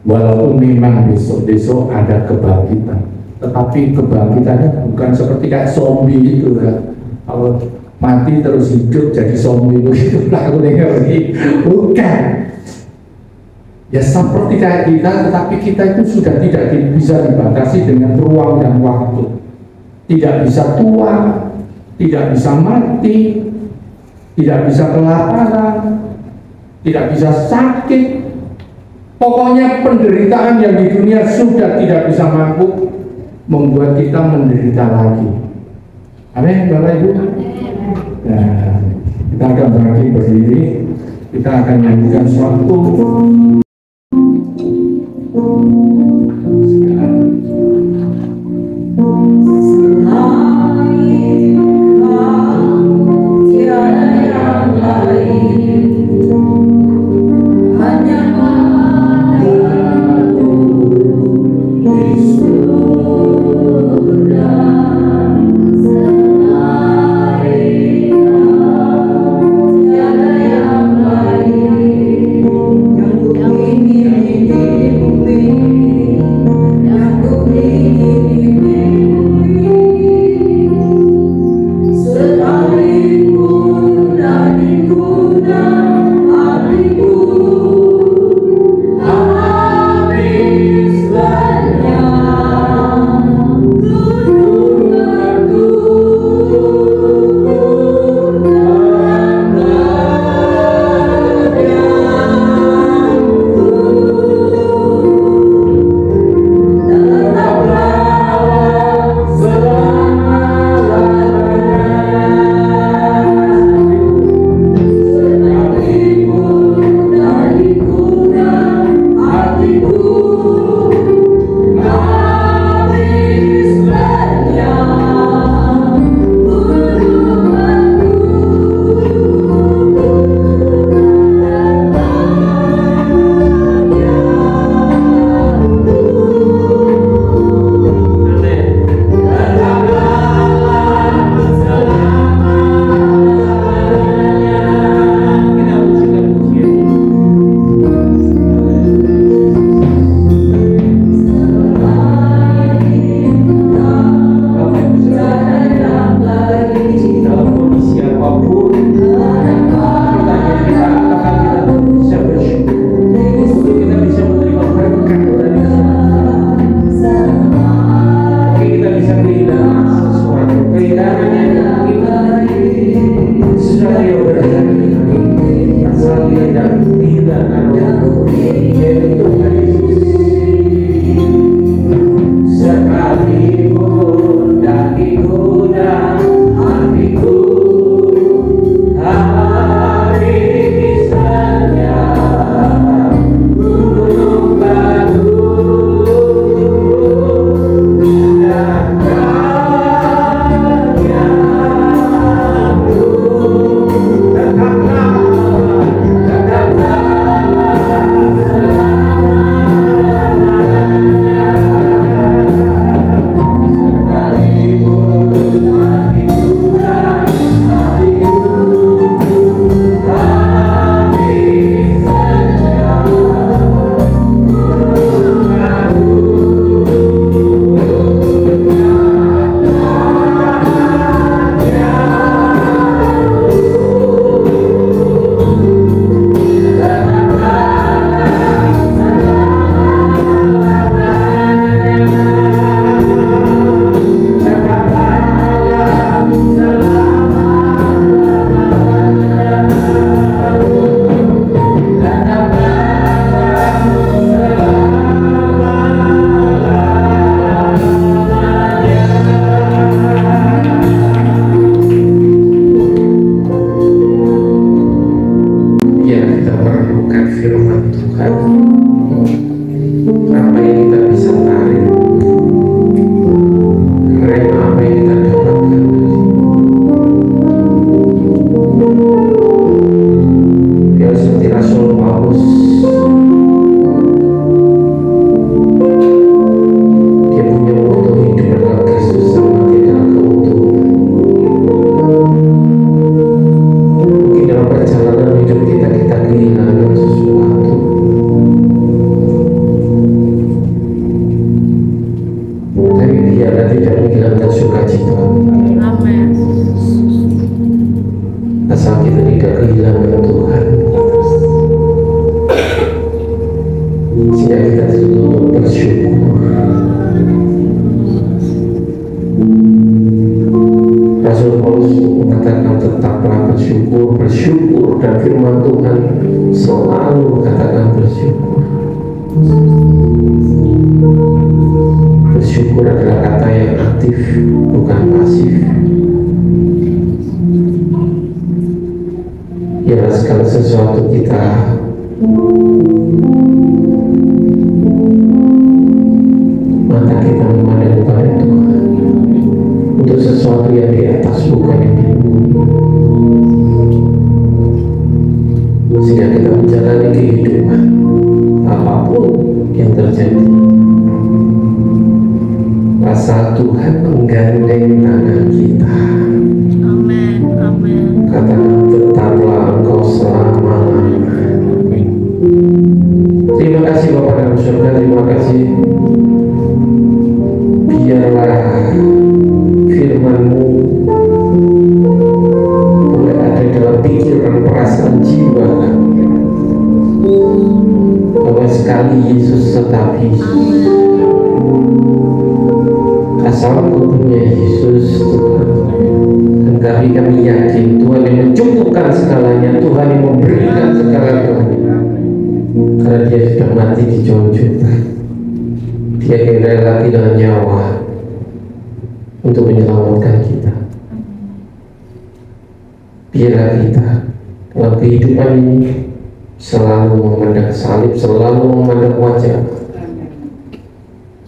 Walaupun memang besok ada kebangkitan, tetapi kebangkitannya bukan seperti kayak zombie itu ya. Kalau mati terus hidup jadi zombie begitu lakunya begini. Bukan. Ya seperti kayak kita, tetapi kita itu sudah tidak bisa dibatasi dengan ruang dan waktu. Tidak bisa tua, tidak bisa mati, tidak bisa kelaparan, tidak bisa sakit. Pokoknya penderitaan yang di dunia sudah tidak bisa mampu membuat kita menderita lagi. Amin, Bapak Ibu. Nah, kita akan bangkit berdiri. Kita akan nyanyikan suatu. Yang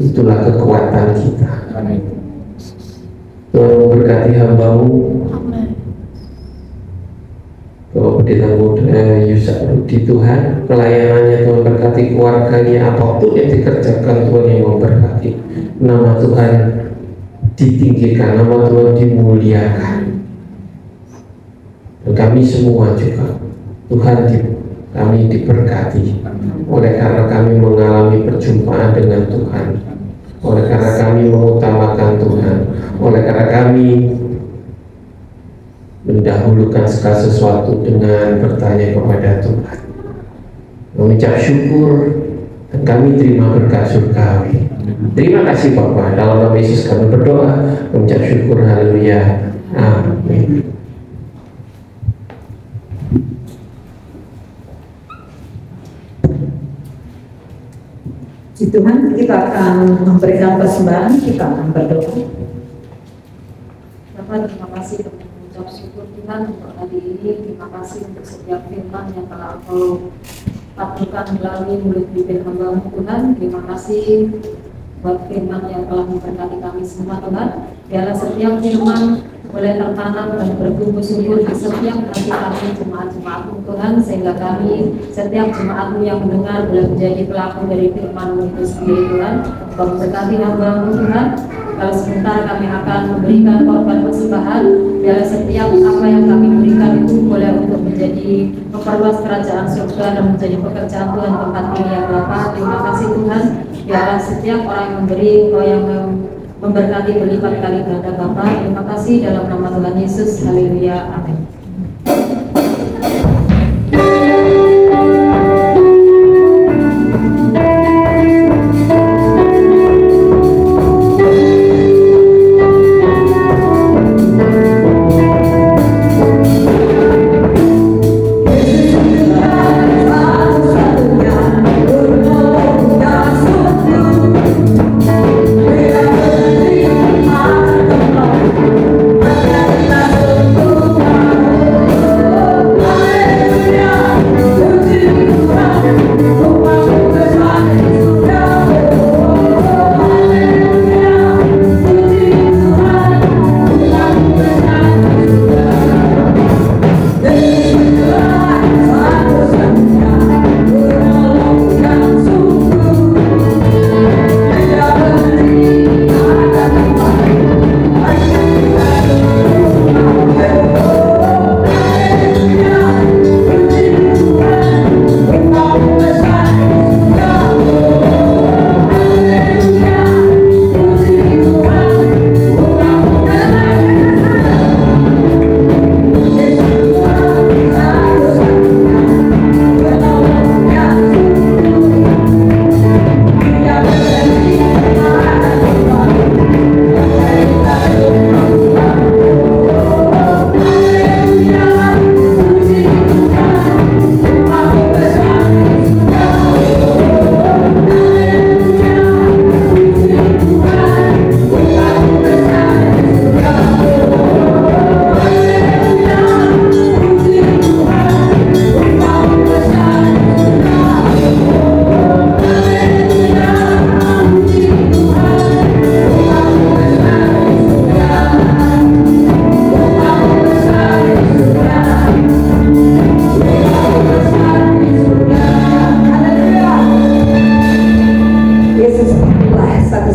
Itulah kekuatan kita. Tuhan memberkati hamba-Mu. Bapak Pendeta Muda Yusak Rudi, Tuhan pelayanannya, Tuhan berkati keluarganya, apapun yang dikerjakan Tuhan yang memberkati. Nama Tuhan ditinggikan, nama Tuhan dimuliakan. Dan kami semua juga Tuhan kami diberkati oleh karena kami mengalami perjumpaan dengan Tuhan, oleh karena kami mengutamakan Tuhan, oleh karena kami mendahulukan segala sesuatu dengan bertanya kepada Tuhan, mengucap syukur, dan kami terima berkat surgawi. Terima kasih Bapa, dalam nama Yesus kami berdoa, mengucap syukur, haleluya, amin. Tuhan, kita akan memberikan persembahan, kita akan berdoa. Bapak, terima kasih untuk mengucap syukur Tuhan untuk hari ini. Terima kasih untuk setiap firman yang telah Engkau taburkan melalui mulut bibir hamba-Mu Tuhan. Terima kasih buat firman yang telah memberkati kami semua Tuhan. Biarlah setiap firman boleh tertanam dan bertumbuh subur di setiap hati kami jemaat-jemaat-Mu Tuhan, sehingga kami setiap jemaat-Mu yang mendengar boleh menjadi pelaku dari firman-Mu itu sendiri Tuhan. Engkau memberkati hamba-Mu Tuhan. Kalau sebentar kami akan memberikan korban persembahan, biarlah setiap apa yang kami berikan itu boleh untuk menjadi memperluas kerajaan surga dan menjadi pekerjaan Tuhan tempat ini ya Bapa. Terima kasih Tuhan. Biarlah setiap orang yang memberi, Engkau yang memberkati berlipat kali ganda Bapa. Terima kasih dalam nama Tuhan Yesus. Haleluya. Amin.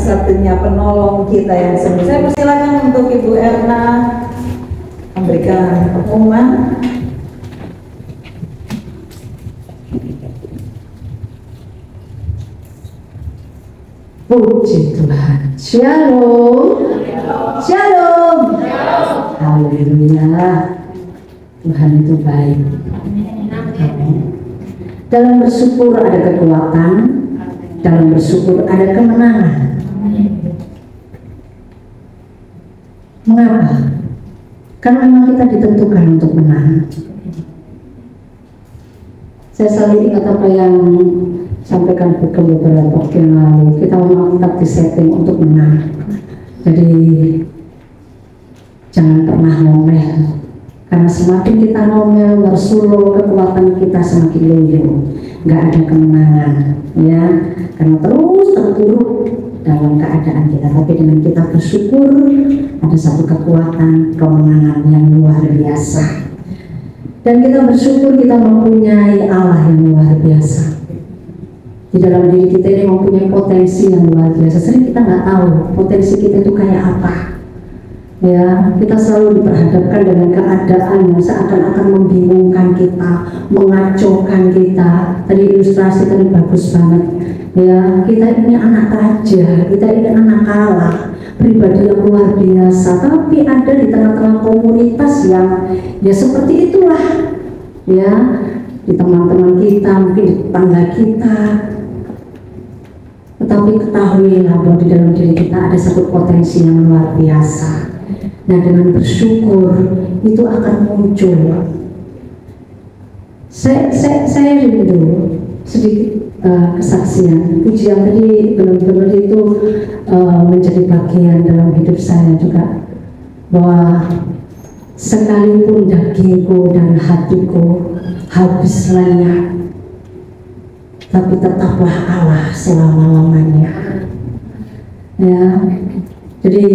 satu-satunya penolong kita yang sembuh. Saya persilakan untuk Ibu Erna memberikan pengumuman. Puji Tuhan. Shalom. Shalom. Haleluya. Tuhan itu baik. Dalam bersyukur ada kekuatan, dalam bersyukur ada kemenangan. Mengapa? Karena memang kita ditentukan untuk menang. Saya selalu ingat apa yang sampaikan beberapa waktu yang lalu. Kita memang tetap disetting untuk menang. Jadi jangan pernah ngomel. Karena semakin kita ngomel, bersuluh, kekuatan kita semakin loyo. Nggak ada kemenangan, ya. Karena terus terpuruk dalam keadaan kita. Tapi dengan kita bersyukur, ada satu kekuatan kemenangan yang luar biasa. Dan kita bersyukur kita mempunyai Allah yang luar biasa. Di dalam diri kita ini mempunyai potensi yang luar biasa. Sering kita nggak tahu potensi kita itu kayak apa. Ya, kita selalu diperhadapkan dengan keadaan yang seakan-akan membingungkan kita, mengacaukan kita. Tadi ilustrasi tadi bagus banget. Ya, kita ini anak raja, kita ini anak Allah, pribadi yang luar biasa. Tapi ada di tengah-tengah komunitas yang ya seperti itulah. Ya, di teman-teman kita, mungkin di tetangga kita. Tetapi ketahuilah bahwa di dalam diri kita ada satu potensi yang luar biasa. Nah, dengan bersyukur itu akan muncul. Saya rindu sedikit kesaksian. Pujian tadi benar-benar itu menjadi bagian dalam hidup saya juga. Bahwa sekalipun dagingku dan hatiku habis lenyap, tapi tetaplah Allah selama-lamanya. Ya, jadi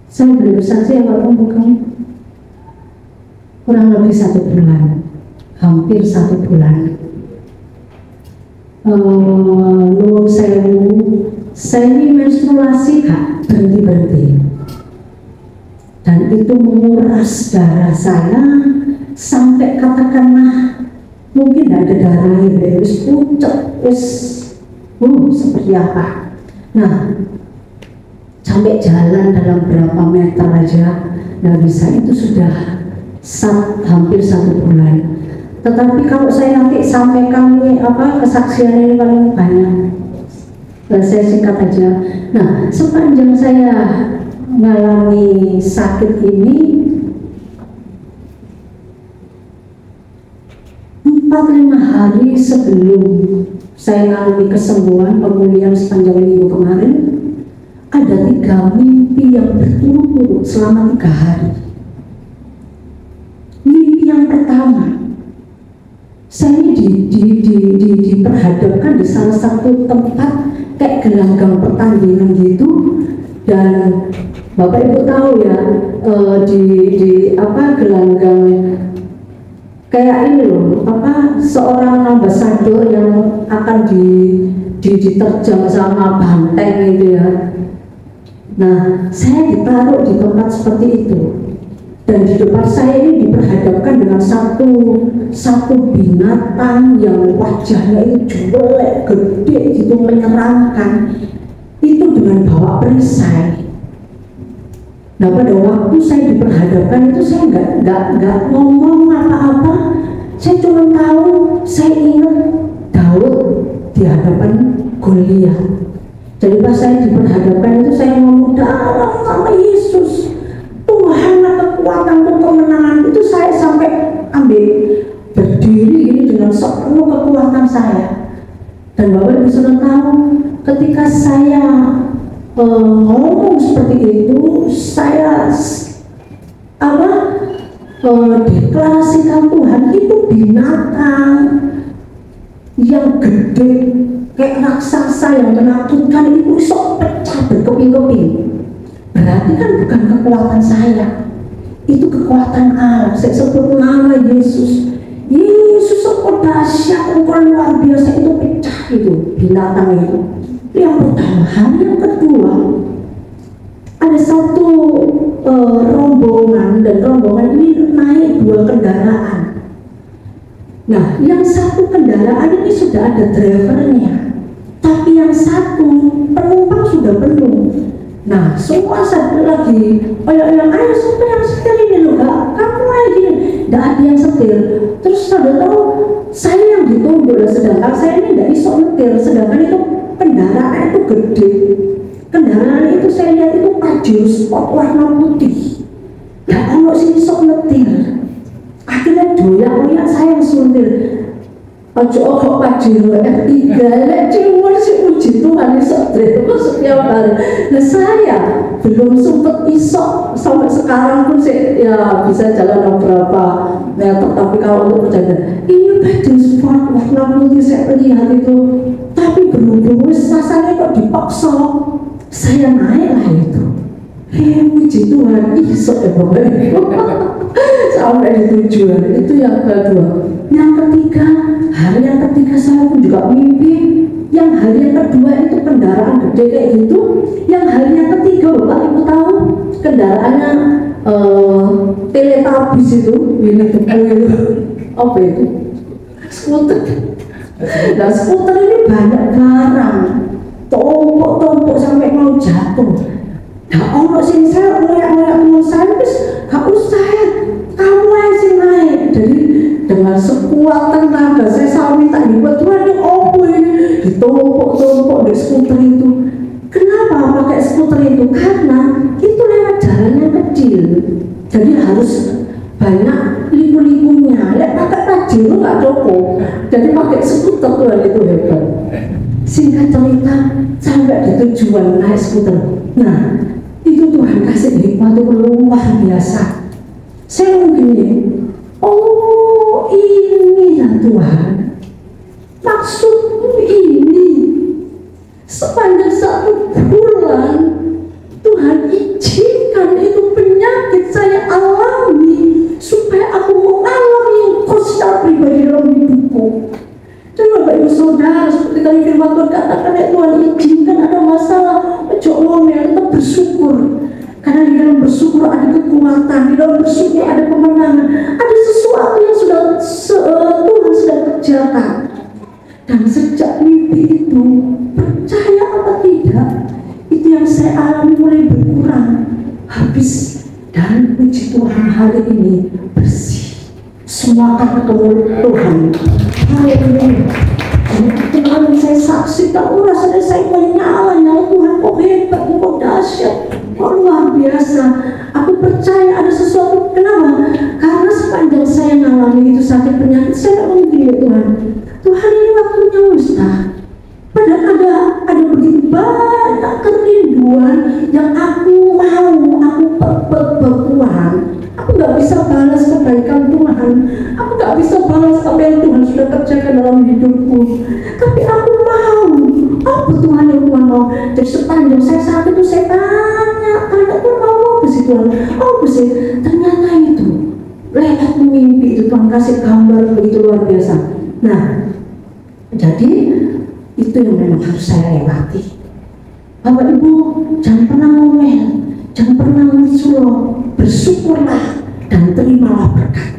saya beli bersaksi bukan kurang lebih 1 bulan, hampir 1 bulan. Nuwun sewu, saya ini menstruasi Kak, berhenti-berhenti, dan itu menguras darah saya sampai katakanlah mungkin tidak ada darahnya, wis pucet, wis seperti apa. Nah, sampai jalan dalam berapa meter aja nggak bisa, itu sudah hampir 1 bulan. Tetapi kalau saya nanti sampaikan kesaksian ini paling banyak, saya singkat aja. Nah, sepanjang saya mengalami sakit ini 4-5 hari sebelum saya mengalami kesembuhan, pemulihan sepanjang minggu kemarin, ada 3 mimpi yang berturut-turut selama 3 hari. Mimpi yang pertama, saya diperhadapkan di salah satu tempat kayak gelanggang pertandingan gitu, dan Bapak Ibu tahu ya, gelanggang kayak ini loh, seorang ambasador yang akan diterjang sama banteng gitu ya. Nah, saya ditaruh di tempat seperti itu, dan di depan saya ini diperhadapkan dengan satu binatang yang wajahnya itu jelek, gede gitu, menyeramkan, itu dengan bawa perisai. Nah, pada waktu saya diperhadapkan itu saya nggak ngomong apa-apa, saya cuma tahu, saya ingat Daud di hadapan Goliat. Jadi pas saya diperhadapkan itu saya ngomong dalam sama Yesus, Tuhan kekuatanku, kemenangan itu. Saya sampai ambil berdiri ini dengan sepenuh kekuatan saya. Dan Bapak Ibu sudah tahu, ketika saya ngomong seperti itu, saya deklarasikan Tuhan itu binatang yang gede kayak raksasa yang menakutkan itu sok pecah berkeping-keping. Berarti kan bukan kekuatan saya, itu kekuatan Allah. Saya sebut nama Yesus. Yesus kok dahsyat, kok luar biasa, itu pecah itu binatang itu. Yang pertama. Hari yang kedua, ada satu rombongan, dan rombongan ini naik 2 kendaraan. Nah, yang satu kendaraan ini sudah ada drivernya, tapi yang satu penumpang sudah penuh. Nah, semua satu lagi, ayo siapa yang setir ini loh, kamu aja gini, tidak ada yang setir. Terus saudara tahu, saya yang ditunjuk, sedangkan saya ini tidak bisa nyetir, sedangkan itu kendaraan itu gede. Kendaraan itu saya lihat itu Pajero Sport warna putih. Ya kalau sini sok nyetir, akhirnya doyak saya yang suntir. Ojo Pajero R3, cuma si puji Tuhan iso setiap hari. Nah, saya belum sempat iso sampai sekarang pun ya bisa jalan beberapa meter, tapi kalau untuk perjalanan ini Pajero Sport warna putih saya lihat itu, tapi berhubung rasanya kok dipaksa, saya naik lah itu. Puji Tuhan, iso ya Bapak Ibu. Sampai di tujuan. Itu yang kedua. Yang ketiga, hari yang ketiga saya pun juga mimpi. Yang hari yang kedua itu kendaraan gede kayak gitu. Yang hari yang ketiga Bapak Ibu tahu, kendaraannya Teletubbies itu, ini itu apa itu? Skuter. Nah, skuter ini banyak barang, tompok sampai mau jatuh. Nah, ono sing saya ngoyak-ngoyak teman saya, terus gak usah, kamu aja sing naik. Jadi dengan sekuat tenaga saya selalu minta dibuat, Tuhan ini opo ini, ditompok di skuter itu. Kenapa pakai skuter itu? Karena itu lewat jalan yang kecil, jadi harus banyak liku-likunya. Lek pakai Pajero gak cukup, jadi pakai skuter. Tuhan itu hebat. Singkat cerita, sampai di tujuan naik skuter. Nah, Itu Tuhan kasih hikmat itu luar biasa. Saya mungkin oh ini ya Tuhan, maksudmu ini. Sepanjang 1 bulan Tuhan izinkan itu penyakit saya alami supaya aku mengalami yang kau secara pribadi dalam hidupku. Dan Bapak Ibu Saudara, seperti tadi firman Tuhan katakan, ya Tuhan izinkan ada masalah, jangan tetap bersyukur. Karena di dalam bersyukur ada kekuatan, di dalam bersyukur ada kemenangan, ada sesuatu yang sudah Tuhan sudah kerjakan. Dan sejak mimpi itu, percaya apa tidak, itu yang saya alami mulai berkurang. Habis, dan puji Tuhan hari ini bersih. Semua akan ketemu Tuhan. Haleluya. Tuhan saya saksikan, rasanya saya menyala Tuhan, kok hebat, kok dahsyat, kok luar biasa. Aku percaya ada sesuatu. Kenapa? Karena sepanjang saya mengalami itu sakit penyakit, saya mungkin ya Tuhan. Tuhan ini waktunya Ustaz. Padahal ada begitu banyak kerinduan yang aku mau, aku berkuat. Aku gak bisa balas kebaikan Tuhan. Aku gak bisa balas apa yang Tuhan sudah kerjakan dalam hidupku. Tapi aku mau. Apa Tuhan yang Tuhan mau? Jadi sepanjang saya sakit itu saya tanya Tuhan mau apa sih Tuhan? Apa sih? Ternyata itu lewat mimpi itu Tuhan kasih gambar begitu luar biasa. Nah, jadi itu yang memang harus saya lewati. Bapak Ibu, jangan pernah ngomel, jangan pernah mensuruh, bersyukurlah dan terimalah berkat.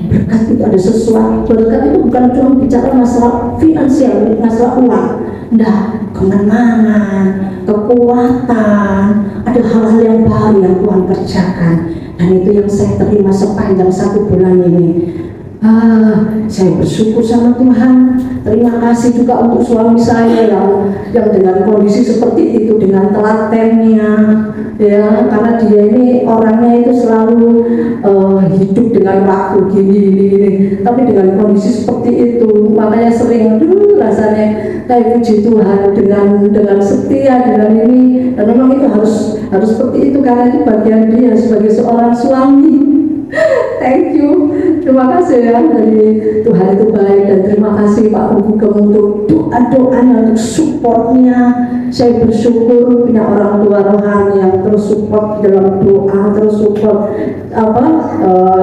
Berkat itu ada sesuatu. Berkat itu bukan cuma bicara masalah finansial, masalah uang. Enggak, kemenangan, kekuatan, ada hal-hal yang baru yang Tuhan kerjakan. Dan itu yang saya terima sepanjang 1 bulan ini. Saya bersyukur sama Tuhan. Terima kasih juga untuk suami saya yang dengan kondisi seperti itu, dengan telatennya, ya, karena dia ini orangnya itu selalu hidup dengan waktu gini. Tapi dengan kondisi seperti itu, makanya sering, rasanya kayak puji Tuhan dengan setia dengan ini. Dan memang itu harus seperti itu karena itu bagian dia sebagai seorang suami. Thank you, terima kasih ya, dari Tuhan itu baik. Dan terima kasih Pak Gugem untuk doa-doanya, untuk supportnya. Saya bersyukur punya orang tua rohani yang terus support dalam doa, terus support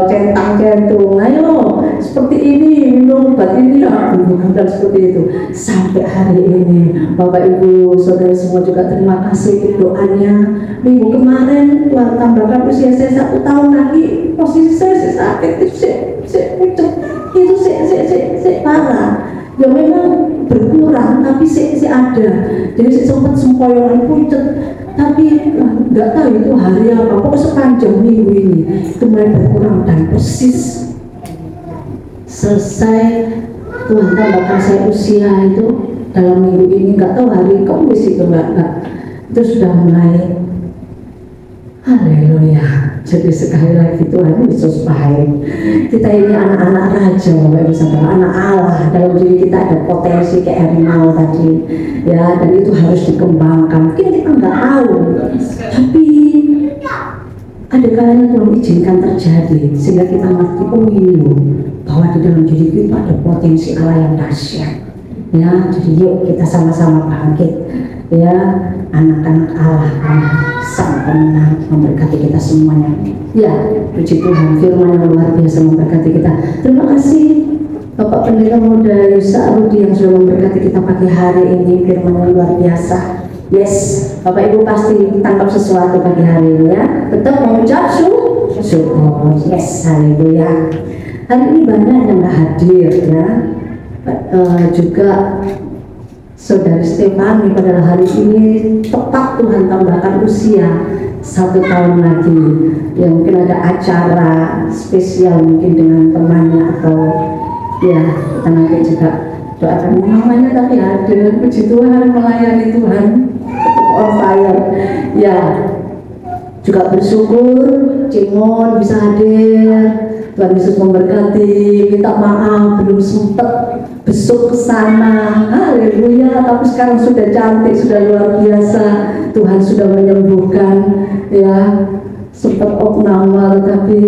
centang jantung. Ayo seperti ini, minum obat ini lah, dan seperti itu sampai hari ini. Bapak Ibu Saudara semua juga terima kasih untuk doanya. Minggu kemarin Tuhan tambahkan usia saya 1 tahun lagi, posisi saya sakit itu saya parah. Ya memang berkurang, tapi saya ada. Jadi saya sempat sempoyongan pucet, tapi nggak tahu itu hari apa. Pokoknya sepanjang minggu ini itu mulai berkurang dan persis selesai Tuhan tambahkan saya usia itu dalam minggu ini, nggak tahu hari Kamis itu nggak itu sudah mulai. Haleluya. Jadi sekali lagi Tuhan Yesus baik. Kita ini anak-anak raja, Bapak Ibu Saudara, anak Allah. Dalam diri kita ada potensi kayak harimau tadi, ya, dan itu harus dikembangkan. Mungkin kita nggak tahu, tapi ada kalanya Tuhan izinkan terjadi sehingga kita ngerti, oh ini loh, bahwa di dalam diri kita ada potensi Allah yang dahsyat. Ya, jadi yuk kita sama-sama bangkit. Ya, anak-anak Allah, Sang Pemenang memberkati kita semuanya. Ya, puji Tuhan, firman yang luar biasa memberkati kita. Terima kasih Bapak Pendeta Muda Yusa Rudi yang sudah memberkati kita pagi hari ini, firman yang luar biasa. Yes, Bapak Ibu pasti tangkap sesuatu pagi hari ini ya. Tetap mengucap syukur. Yes, haleluya. Hari ini banyak yang nggak hadir ya. Juga Saudari Stefani pada hari ini tepat Tuhan tambahkan usia 1 tahun lagi. Ya mungkin ada acara spesial mungkin dengan temannya atau ya kita nanti juga doakan mamanya, tapi hadir, puji Tuhan, melayani Tuhan on fire. Ya juga bersyukur Cimon bisa hadir. Tuhan Yesus memberkati. Minta maaf belum sempat besok ke sana, haleluya. Tapi sekarang sudah cantik, sudah luar biasa. Tuhan sudah menyembuhkan, ya. Sempat opname, tapi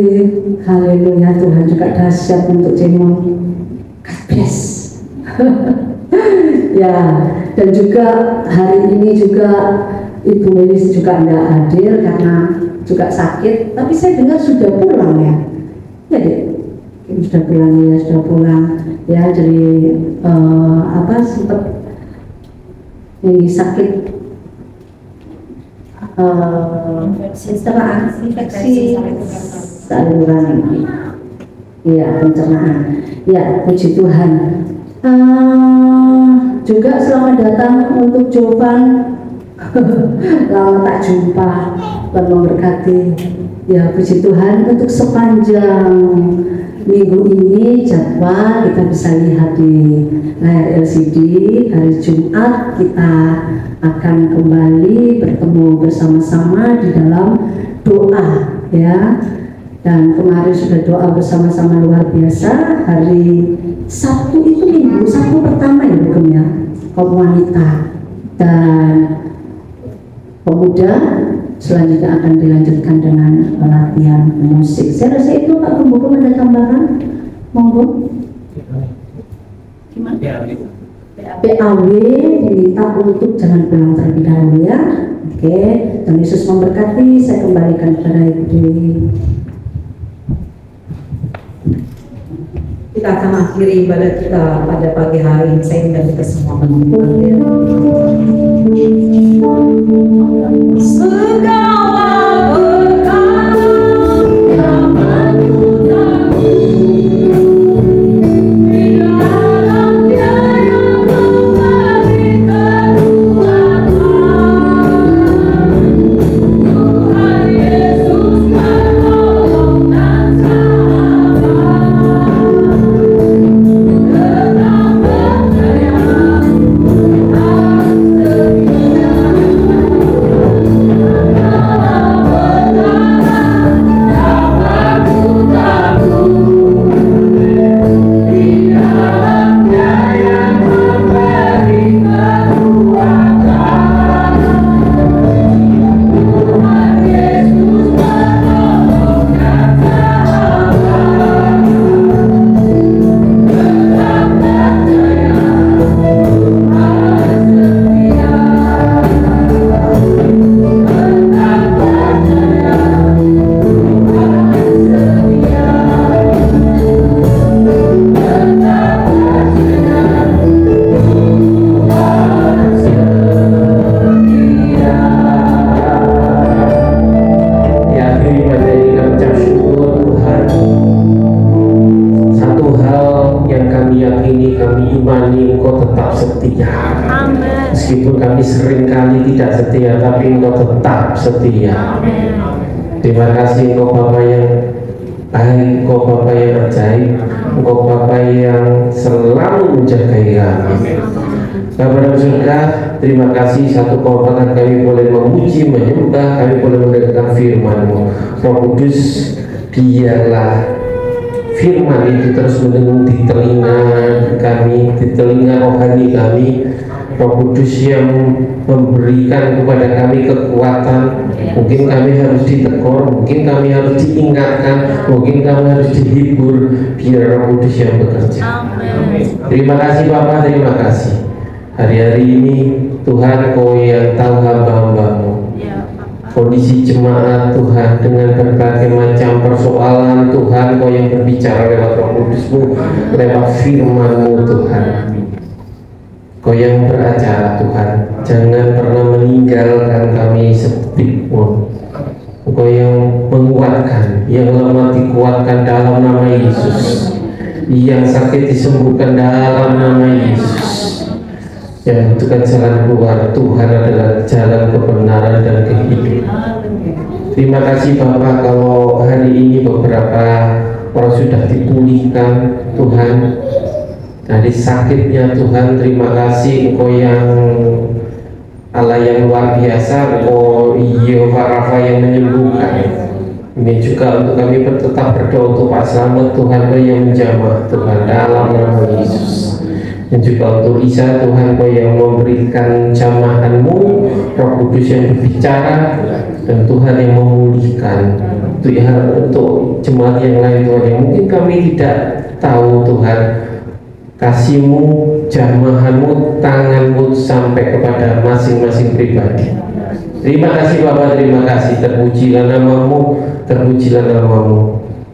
haleluya, Tuhan juga dahsyat untuk Cemong. Kabes. Ya, dan juga hari ini juga Ibu Melis juga nggak hadir karena juga sakit. Tapi saya dengar sudah pulang ya. Ya, Dek. Sudah pulang ya, sudah pulang. Ya, jadi sempat ini sakit infeksi saluran ini. Ya, pencernaan. Ya, puji Tuhan. Juga selamat datang untuk Jovan. Lama tak jumpa, Tuhan memberkati. Ya, puji Tuhan, untuk sepanjang minggu ini jadwal kita bisa lihat di layar LCD. Hari Jumat kita akan kembali bertemu bersama-sama di dalam doa, ya. Dan kemarin sudah doa bersama-sama luar biasa. Hari Sabtu itu minggu Sabtu pertama ya, bukan ya, kaum wanita dan pemuda. Selanjutnya akan dilanjutkan dengan latihan musik. Saya rasa itu Pak Pembuku ada tambahan, monggo. Gimana? PAW diminta untuk jangan pulang terlebih dahulu ya. Oke, Tuhan Yesus memberkati. Saya kembalikan kepada Ibu Dewi. Kita akan akhiri ibadah kita pada pagi hari ini. Saya ingin kita semua mengumpulkan. Setia. Terima kasih Engkau Bapa yang baik, Engkau Bapa yang ajaib, Engkau Bapa yang selalu menjagai kami. Bapa dalam surga, terima kasih satu kesempatan kami boleh memuji, menyembah, kami boleh mendengarkan firman-Mu. Roh Kudus, biarlah firman itu terus mendengung di telinga kami, di telinga rohani kami. Roh Kudus yang memberikan kepada kami kekuatan. Mungkin kami harus ditegur, mungkin kami harus diingatkan, mungkin kami harus dihibur. Biar Roh Kudus yang bekerja. Terima kasih Bapak, terima kasih. Hari-hari ini Tuhan, Kau yang tahu hamba-hamba-Mu. Kondisi jemaat Tuhan dengan berbagai macam persoalan, Tuhan Kau yang berbicara lewat Roh Kudus-Mu, lewat firman-Mu Tuhan. Kau yang beracara Tuhan, jangan pernah meninggalkan kami sedetik pun. Kau yang menguatkan, yang lemah dikuatkan dalam nama Yesus, yang sakit disembuhkan dalam nama Yesus, yang membutuhkan jalan keluar. Tuhan adalah jalan kebenaran dan kehidupan. Terima kasih Bapak, kalau hari ini beberapa orang sudah dipulihkan Tuhan dari sakitnya Tuhan. Terima kasih Engkau yang Allah yang luar biasa, Engkau Yehova Rafa yang menyembuhkan. Ini juga untuk kami tetap berdoa untuk Pak Slamet Tuhan, Kau yang menjamah Tuhan dalam nama Yesus. Dan juga untuk Isa, Tuhan Kau yang memberikan jamahan-Mu, Roh Kudus yang berbicara, dan Tuhan yang memulihkan. Untuk jemaat yang lain Tuhan, yang mungkin kami tidak tahu Tuhan, kasih-Mu, jamahan-Mu, tangan-Mu sampai kepada masing-masing pribadi. Terima kasih Bapa, terima kasih. Terpujilah nama-Mu, terpujilah nama-Mu.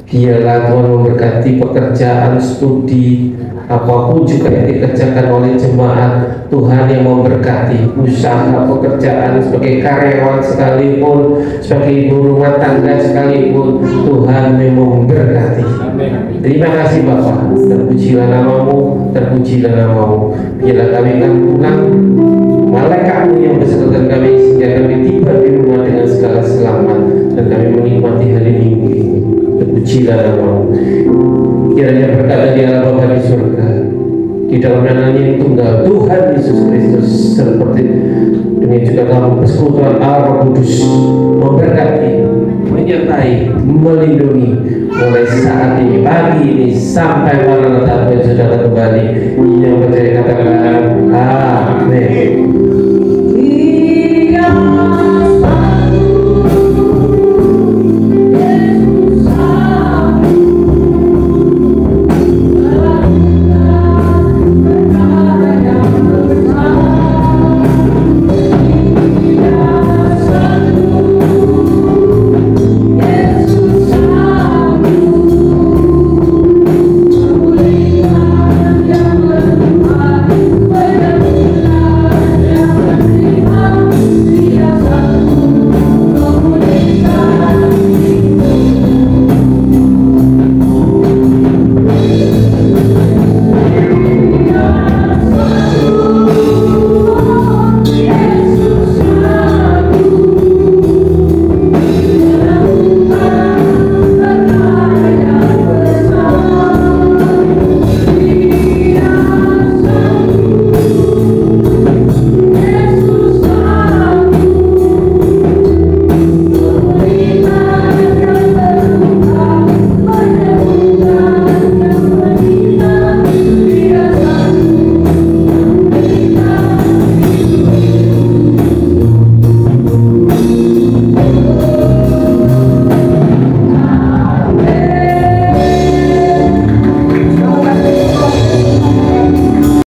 Biarlah Tuhan memberkati pekerjaan, studi, apapun juga yang dikerjakan oleh jemaat. Tuhan yang memberkati usaha, pekerjaan, sebagai karyawan sekalipun, sebagai ibu rumah tangga sekalipun, Tuhan yang memberkati. Terima kasih Bapa, terpujilah nama-Mu, terpujilah nama-Mu. Biarlah kami akan pulang, malaikat-Mu yang beserta kami, sehingga kami tiba di rumah dengan segala selamat, dan kami menikmati hari Minggu ini. Terpujilah nama-Mu. Kiranya berkat dari Allah Bapa di surga, di dalam nama-Nya yang tunggal, Tuhan Yesus Kristus, seperti dengan juga dalam persekutuan Allah Roh Kudus, memberkati, menyertai, melindungi mulai saat ini, pagi ini, sampai malam Tuhan sudah kembali. Yang percaya katakan amin.